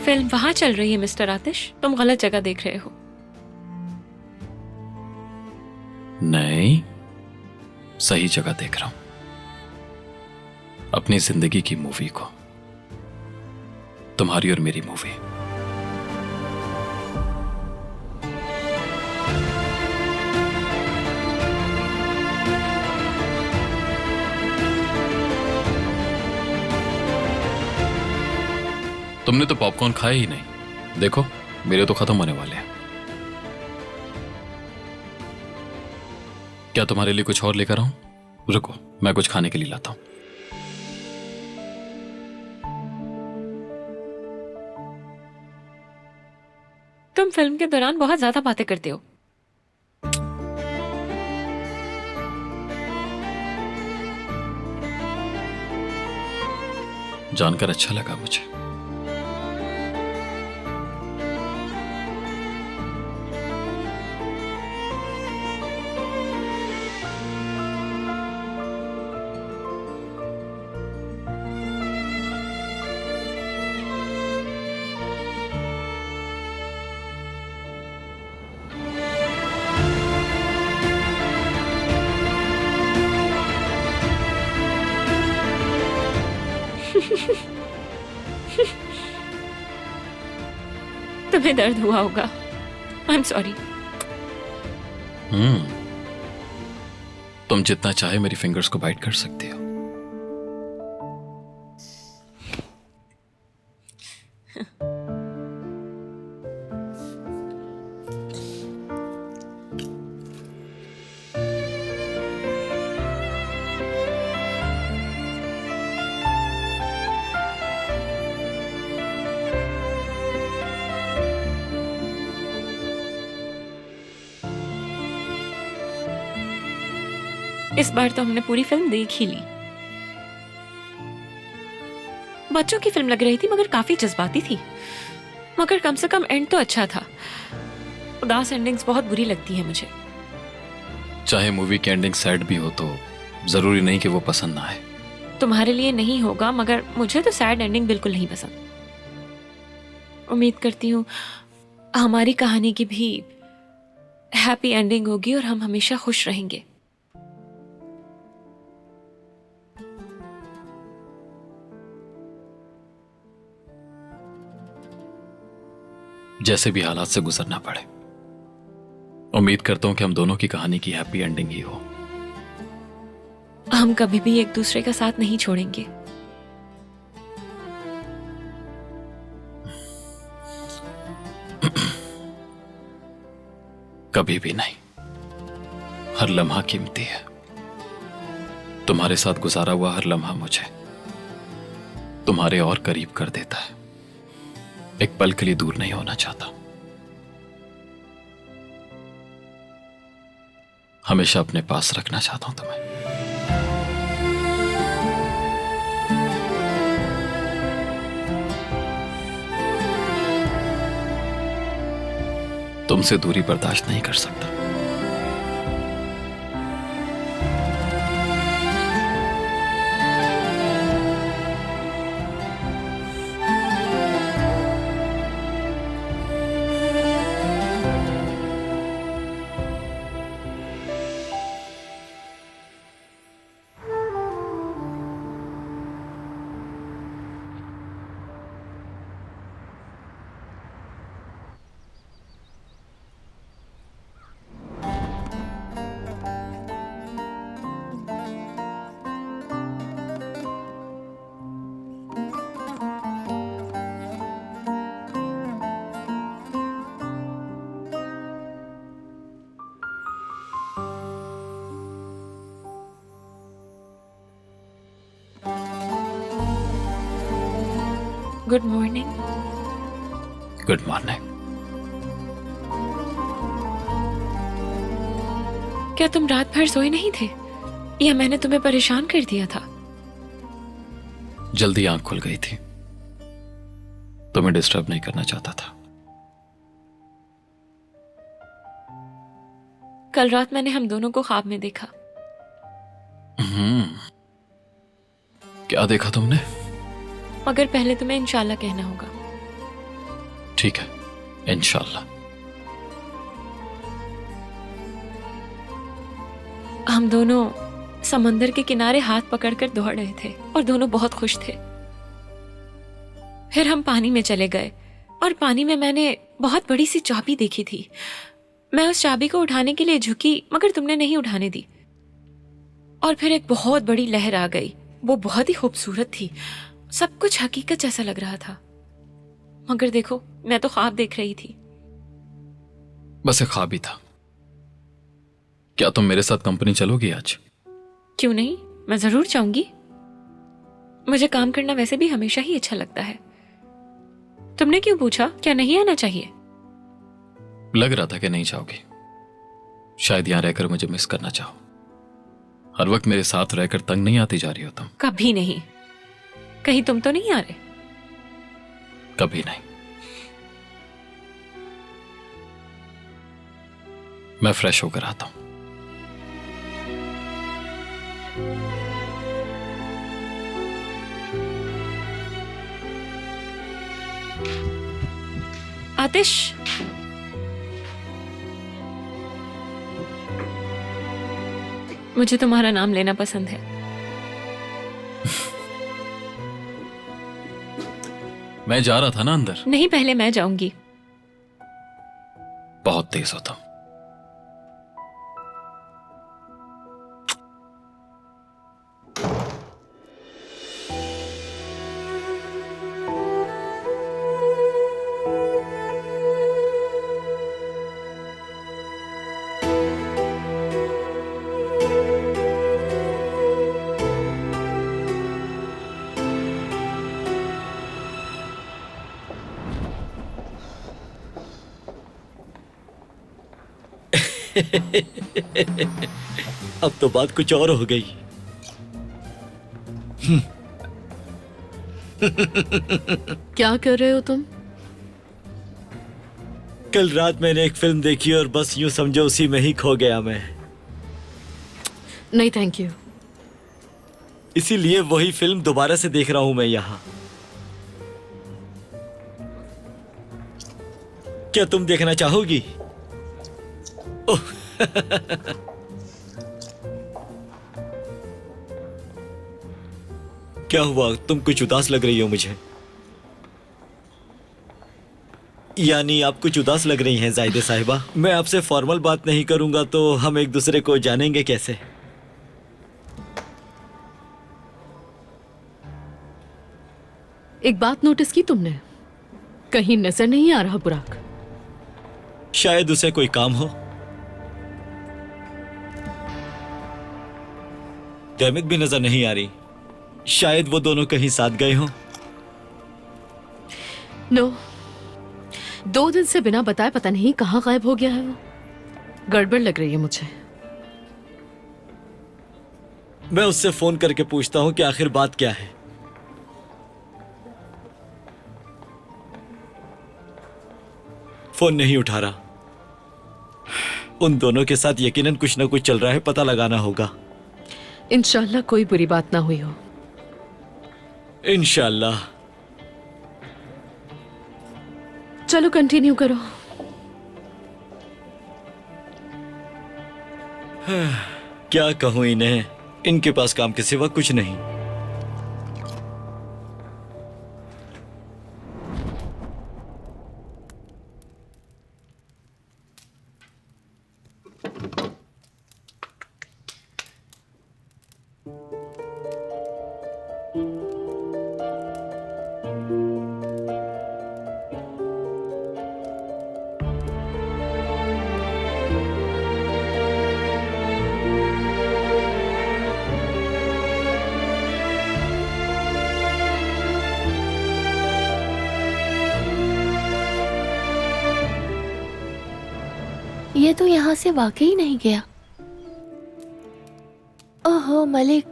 [SPEAKER 8] फिल्म वहां चल रही है मिस्टर आतिश, तुम गलत जगह देख रहे हो।
[SPEAKER 3] नहीं, सही जगह देख रहा हूं। अपनी जिंदगी की मूवी को, तुम्हारी और मेरी मूवी। तुमने तो पॉपकॉर्न खाए ही नहीं। देखो, मेरे तो खत्म होने वाले हैं। क्या तुम्हारे लिए कुछ और लेकर आऊं? रुको, मैं कुछ खाने के लिए लाता हूं।
[SPEAKER 8] तुम फिल्म के दौरान बहुत ज्यादा बातें करते हो।
[SPEAKER 3] जानकर अच्छा लगा मुझे।
[SPEAKER 8] तुम्हें दर्द हुआ होगा। I am sorry.
[SPEAKER 3] तुम जितना चाहे मेरी फिंगर्स को बाइट कर सकती हो।
[SPEAKER 8] इस बार तो हमने पूरी फिल्म देख ही ली। बच्चों की फिल्म लग रही थी मगर काफी जज्बाती थी, मगर कम से कम एंड तो अच्छा था। उदास एंडिंग्स बहुत बुरी लगती है मुझे।
[SPEAKER 3] चाहे मूवी की एंडिंग सैड भी हो तो जरूरी नहीं कि वो पसंद ना आए।
[SPEAKER 8] तुम्हारे लिए नहीं होगा मगर मुझे तो सैड एंडिंग बिल्कुल नहीं पसंद। उम्मीद करती हूँ हमारी कहानी की भी हैप्पी एंडिंग होगी और हम हमेशा खुश रहेंगे।
[SPEAKER 3] जैसे भी हालात से गुजरना पड़े, उम्मीद करता हूं कि हम दोनों की कहानी की हैप्पी एंडिंग ही हो।
[SPEAKER 8] हम कभी भी एक दूसरे का साथ नहीं छोड़ेंगे।
[SPEAKER 3] कभी भी नहीं। हर लम्हा कीमती है। तुम्हारे साथ गुजारा हुआ हर लम्हा मुझे तुम्हारे और करीब कर देता है। एक पल के लिए दूर नहीं होना चाहता। हमेशा अपने पास रखना चाहता हूं तुम्हें। तुमसे दूरी बर्दाश्त नहीं कर सकता।
[SPEAKER 8] Good morning.
[SPEAKER 3] Good morning.
[SPEAKER 8] क्या तुम रात भर सोए नहीं थे या मैंने तुम्हें परेशान कर दिया था?
[SPEAKER 3] जल्दी आंख खुल गई थी, तुम्हें डिस्टर्ब नहीं करना चाहता था।
[SPEAKER 8] कल रात मैंने हम दोनों को ख्वाब में देखा।
[SPEAKER 3] क्या देखा तुमने?
[SPEAKER 8] मगर पहले तुम्हें इंशाल्लाह कहना होगा।
[SPEAKER 3] ठीक है, इंशाल्लाह।
[SPEAKER 8] हम दोनों समंदर के किनारे हाथ पकड़कर दौड़ रहे थे और दोनों बहुत खुश थे। फिर हम पानी में चले गए और पानी में मैंने बहुत बड़ी सी चाबी देखी थी। मैं उस चाबी को उठाने के लिए झुकी मगर तुमने नहीं उठाने दी। और फिर एक बहुत बड़ी लहर आ गई। वो बहुत ही खूबसूरत थी। सब कुछ हकीकत जैसा लग रहा था। मगर देखो, मैं तो ख्वाब देख रही थी।
[SPEAKER 3] बस एक ख्वाब ही था। क्या तुम मेरे साथ कंपनी चलोगी आज?
[SPEAKER 8] क्यों नहीं, मैं जरूर चाहूंगी। मुझे काम करना वैसे भी हमेशा ही अच्छा लगता है। तुमने क्यों पूछा? क्या नहीं आना चाहिए?
[SPEAKER 3] लग रहा था कि नहीं चाहोगी। शायद यहां रहकर मुझे मिस करना चाहो। हर वक्त मेरे साथ रहकर तंग नहीं आती जा रही हो तुम?
[SPEAKER 8] कभी नहीं। कहीं तुम तो नहीं आ रहे?
[SPEAKER 3] कभी नहीं। मैं फ्रेश होकर आता हूं।
[SPEAKER 8] आतिश, मुझे तुम्हारा नाम लेना पसंद है।
[SPEAKER 3] मैं जा रहा था ना अंदर।
[SPEAKER 8] नहीं, पहले मैं जाऊंगी।
[SPEAKER 3] बहुत तेज हो तुम।
[SPEAKER 5] अब तो बात कुछ और हो गई।
[SPEAKER 12] क्या कर रहे हो तुम?
[SPEAKER 5] कल रात मैंने एक फिल्म देखी और बस यूं समझो उसी में ही खो गया मैं।
[SPEAKER 12] नहीं थैंक यू।
[SPEAKER 5] इसीलिए वही फिल्म दोबारा से देख रहा हूं मैं यहाँ। क्या तुम देखना चाहोगी? ओह क्या हुआ? तुम कुछ उदास लग रही हो मुझे। यानी आप कुछ उदास लग रही हैं जाहिदा साहिबा। मैं आपसे फॉर्मल बात नहीं करूंगा तो हम एक दूसरे को जानेंगे कैसे?
[SPEAKER 12] एक बात नोटिस की तुमने? कहीं नजर नहीं आ रहा बुराक?
[SPEAKER 5] शायद उसे कोई काम हो। दैमिक भी नजर नहीं आ रही। शायद वो दोनों कहीं साथ गए हों।
[SPEAKER 12] नो, 2 दिन से बिना बताए पता नहीं कहाँ गायब हो गया है वो। गड़बड़ लग रही है मुझे।
[SPEAKER 5] मैं उससे फोन करके पूछता हूं कि आखिर बात क्या है। फोन नहीं उठा रहा। उन दोनों के साथ यकीनन कुछ ना कुछ चल रहा है, पता लगाना होगा।
[SPEAKER 12] इंशाल्लाह कोई बुरी बात ना हुई हो।
[SPEAKER 5] इंशाल्लाह।
[SPEAKER 12] चलो कंटिन्यू करो।
[SPEAKER 5] क्या कहूं इन्हें, इनके पास काम के सिवा कुछ नहीं।
[SPEAKER 9] ये तो यहाँ से वाकई नहीं गया। ओहो मलिक,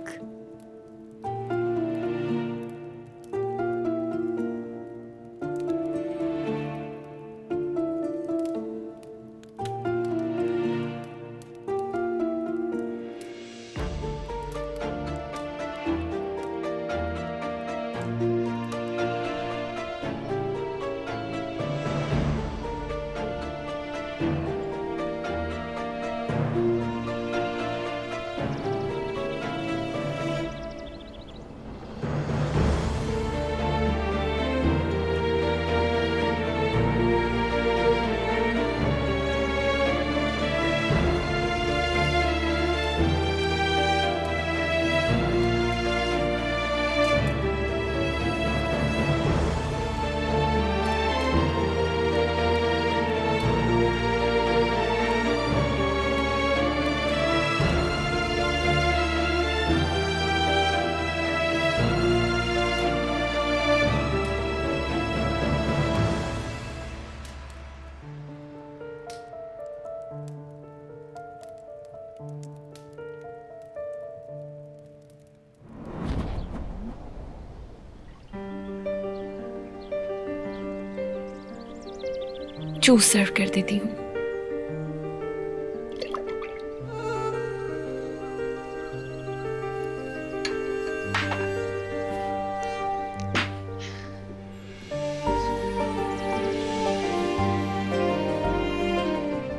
[SPEAKER 8] जूस सर्व कर देती हूँ।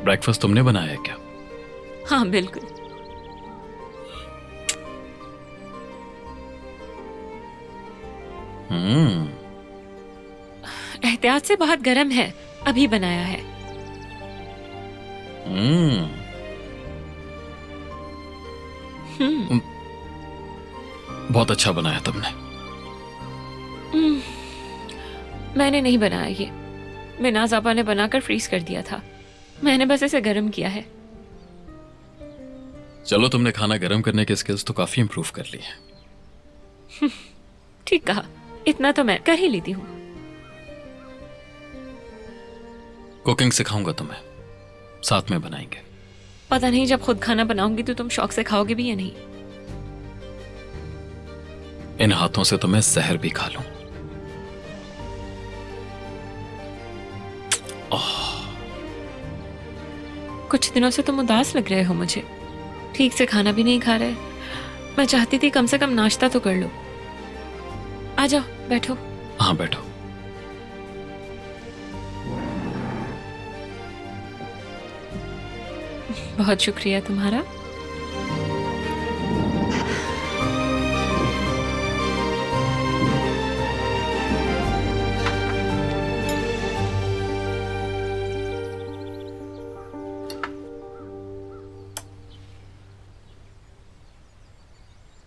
[SPEAKER 3] ब्रेकफास्ट तुमने बनाया है क्या?
[SPEAKER 8] हाँ बिल्कुल। एहतियात से बहुत गर्म है, अभी बनाया है।
[SPEAKER 3] बहुत अच्छा बनाया तुमने।
[SPEAKER 8] मैंने नहीं बनाया ये, मिनाज आपा ने बनाकर फ्रीज कर दिया था। मैंने बस इसे गर्म किया है।
[SPEAKER 3] चलो, तुमने खाना गर्म करने के स्किल्स तो काफी इंप्रूव कर ली है।
[SPEAKER 8] ठीक कहा, इतना तो मैं कर ही लेती हूँ।
[SPEAKER 3] कुकिंग सिखाऊंगा तुम्हें, साथ में बनाएंगे।
[SPEAKER 8] पता नहीं जब खुद खाना बनाऊंगी तो तुम शौक से खाओगे भी या नहीं।
[SPEAKER 3] इन हाथों से तो मैं जहर भी खा लूं।
[SPEAKER 8] कुछ दिनों से तुम उदास लग रहे हो मुझे, ठीक से खाना भी नहीं खा रहे। मैं चाहती थी कम से कम नाश्ता तो कर लो। आ जाओ बैठो।
[SPEAKER 3] हाँ बैठो।
[SPEAKER 8] बहुत शुक्रिया तुम्हारा।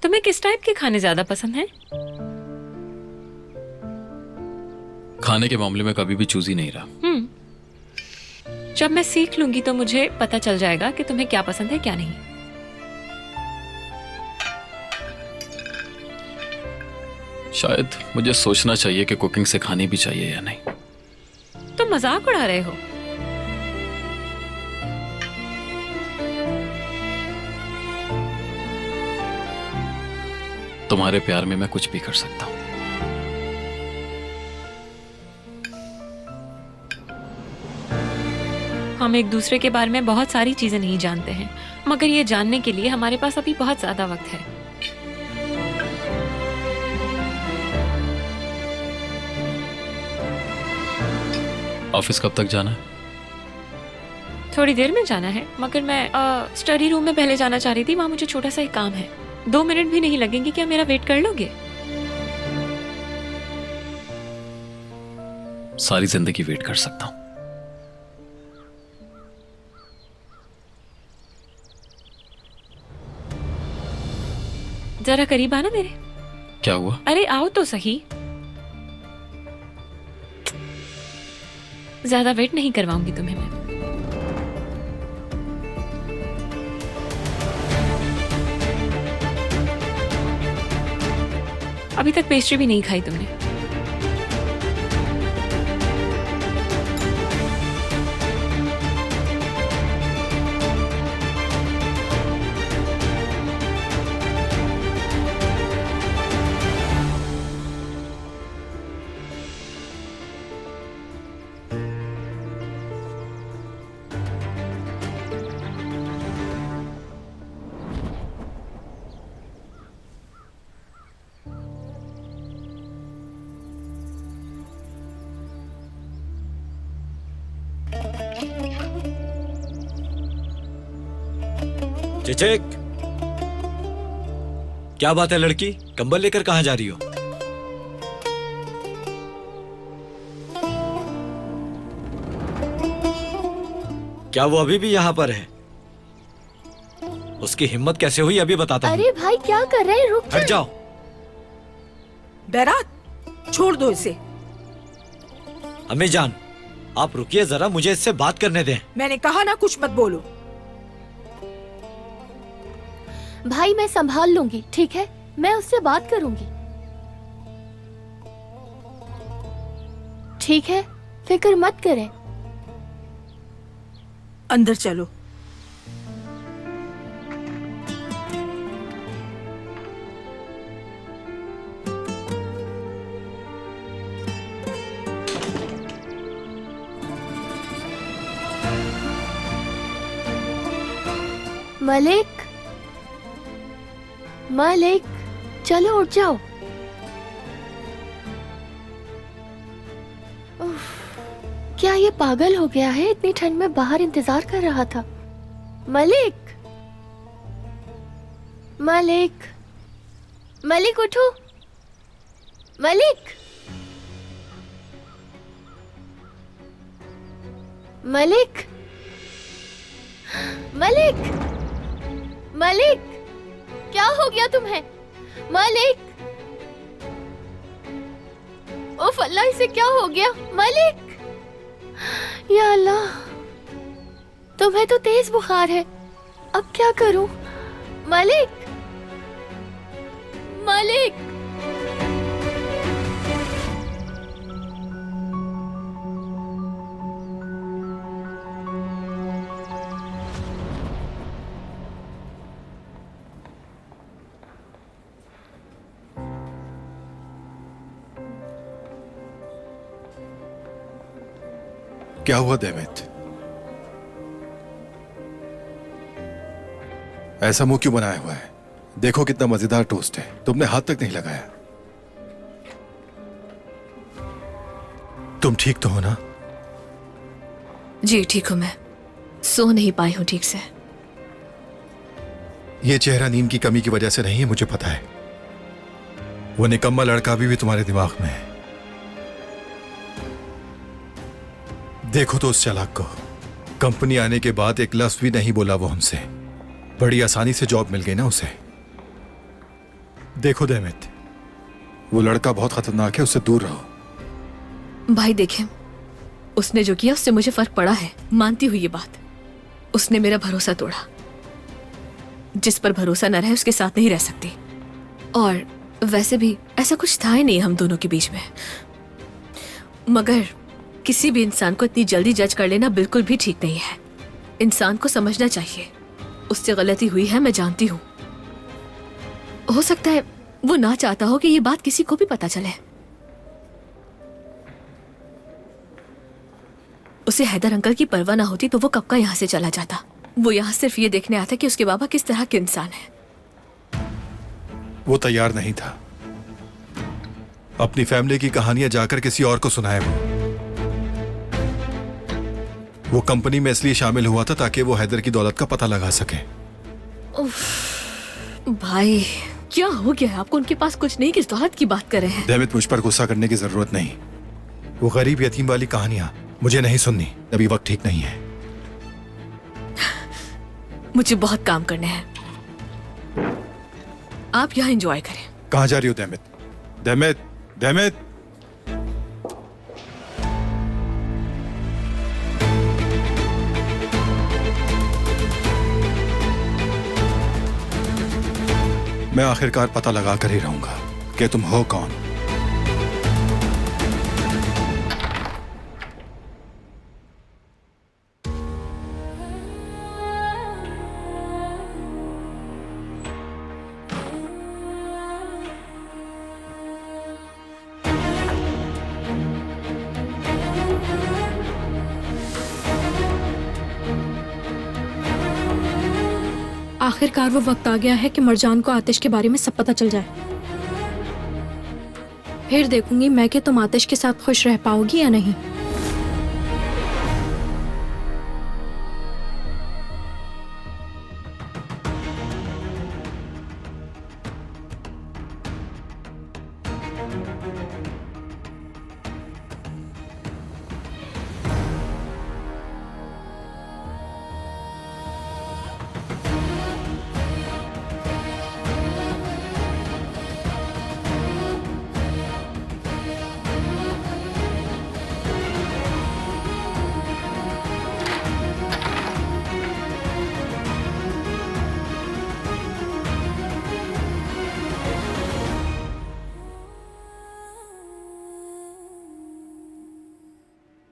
[SPEAKER 8] तुम्हें किस टाइप के खाने ज्यादा पसंद हैं?
[SPEAKER 3] खाने के मामले में कभी भी चूजी नहीं रहा।
[SPEAKER 8] जब मैं सीख लूंगी तो मुझे पता चल जाएगा कि तुम्हें क्या पसंद है क्या नहीं।
[SPEAKER 3] शायद मुझे सोचना चाहिए कि कुकिंग सिखानी भी चाहिए या नहीं।
[SPEAKER 8] तुम मजाक उड़ा रहे हो।
[SPEAKER 3] तुम्हारे प्यार में मैं कुछ भी कर सकता हूं।
[SPEAKER 8] हम एक दूसरे के बारे में बहुत सारी चीजें नहीं जानते हैं, मगर ये जानने के लिए हमारे पास अभी बहुत ज्यादा वक्त है।
[SPEAKER 3] ऑफिस कब तक जाना है?
[SPEAKER 8] थोड़ी देर में जाना है, मगर मैं स्टडी रूम में पहले जाना चाह रही थी। वहां मुझे छोटा सा एक काम है। 2 मिनट भी नहीं लगेंगे। क्या मेरा वेट कर लोगे?
[SPEAKER 3] सारी जिंदगी वेट कर सकता हूं।
[SPEAKER 8] जरा करीब आना मेरे।
[SPEAKER 3] क्या हुआ?
[SPEAKER 8] अरे आओ तो सही। ज्यादा वेट नहीं करवाऊंगी तुम्हें मैं। अभी तक पेस्ट्री भी नहीं खाई तुमने।
[SPEAKER 5] चिचिक, क्या बात है लड़की? कंबल लेकर कहां जा रही हो? क्या वो अभी भी यहाँ पर है? उसकी हिम्मत कैसे हुई अभी बताता हूँ।
[SPEAKER 9] अरे भाई क्या कर रहे हैं? रुक
[SPEAKER 5] हट जाओ।
[SPEAKER 13] बैरात, छोड़ दो इसे।
[SPEAKER 5] अम्मी जान, आप रुकिए जरा, मुझे इससे बात करने दें।
[SPEAKER 13] मैंने कहा ना कुछ मत बोलो।
[SPEAKER 9] भाई मैं संभाल लूंगी, ठीक है? मैं उससे बात करूंगी, ठीक है? फिक्र मत करें।
[SPEAKER 13] अंदर चलो।
[SPEAKER 9] मलिक, मलिक, चलो उठ जाओ। उफ, क्या ये पागल हो गया है? इतनी ठंड में बाहर इंतजार कर रहा था। मलिक, मलिक, मलिक उठो। मलिक, मलिक, मलिक, मलिक, क्या हो गया तुम्हें? मलिक, उफ अल्लाह, इसे क्या हो गया? मलिक, या अल्लाह, तुम्हें तो तेज बुखार है। अब क्या करूं? मलिक, मलिक,
[SPEAKER 10] क्या हुआ देमित? ऐसा मुंह क्यों बनाया हुआ है? देखो कितना मजेदार टोस्ट है, तुमने हाथ तक नहीं लगाया। तुम ठीक तो हो ना?
[SPEAKER 12] जी ठीक हूं मैं, सो नहीं पाई हूं ठीक से।
[SPEAKER 10] ये चेहरा नींद की कमी की वजह से नहीं है, मुझे पता है। वो निकम्मा लड़का अभी भी तुम्हारे दिमाग में है। देखो तो उस चालाक को, कंपनी आने के बाद एक लफ्ज भी नहीं बोला वो हमसे। बड़ी आसानी से जॉब मिल गई ना उसे। देखो देमित, वो लड़का बहुत खतरनाक है, उससे दूर रहो।
[SPEAKER 12] भाई देखें, उसने जो किया उससे मुझे फर्क पड़ा है, मानती हुई ये बात। उसने मेरा भरोसा तोड़ा। जिस पर भरोसा न रहे उसके साथ नहीं रह सकती। और वैसे भी ऐसा कुछ था ही नहीं हम दोनों के बीच में। मगर किसी भी इंसान को इतनी जल्दी जज कर लेना बिल्कुल भी ठीक नहीं है। इंसान को समझना चाहिए। उससे गलती हुई है, मैं जानती हूँ। हो सकता है वो ना चाहता हो कि ये बात किसी को भी पता चले। उसे हैदर अंकल की परवाह ना होती तो वो कब का यहाँ से चला जाता। वो यहाँ सिर्फ ये देखने आता कि उसके बाबा किस तरह के इंसान है।
[SPEAKER 10] वो तैयार नहीं था। अपनी फैमिली की कहानियां जाकर किसी और को सुनाए। वो कंपनी में इसलिए शामिल हुआ था ताकि वो हैदर की दौलत का पता लगा सके।
[SPEAKER 12] भाई क्या हो गया है आपको? उनके पास कुछ नहीं, किस दौलत की बात कर रहे हैं?
[SPEAKER 10] देमित, मुझ पर गुस्सा करने की जरूरत नहीं। वो गरीब यतीम वाली कहानियां मुझे नहीं सुननी। अभी वक्त ठीक नहीं है।
[SPEAKER 12] मुझे बहुत काम करने हैं। आप यहाँ एंजॉय करें।
[SPEAKER 10] कहाँ जा रही हो देमित? देमित, देमित। मैं आखिरकार पता लगा कर ही रहूंगा कि तुम हो कौन।
[SPEAKER 14] आखिरकार वो वक्त आ गया है कि मरजान को आतिश के बारे में सब पता चल जाए। फिर देखूंगी मैं कि तुम आतिश के साथ खुश रह पाओगी या नहीं।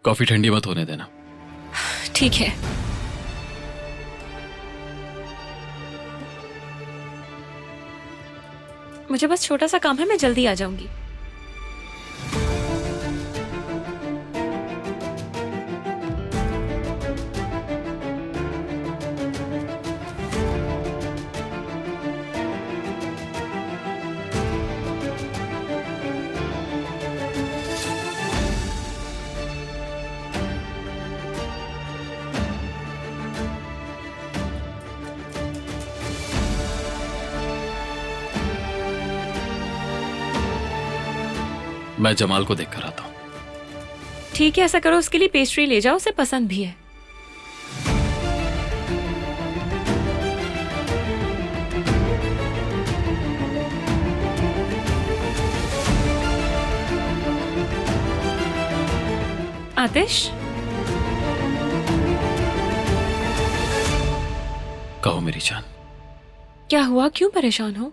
[SPEAKER 3] कॉफी ठंडी मत होने देना।
[SPEAKER 8] ठीक है। मुझे बस छोटा सा काम है, मैं जल्दी आ जाऊंगी।
[SPEAKER 3] मैं जमाल को देखकर आता हूँ।
[SPEAKER 8] ठीक है, ऐसा करो, उसके लिए पेस्ट्री ले जाओ, उसे पसंद भी है। आतिश,
[SPEAKER 3] कहो मेरी जान।
[SPEAKER 8] क्या हुआ? क्यों परेशान हो?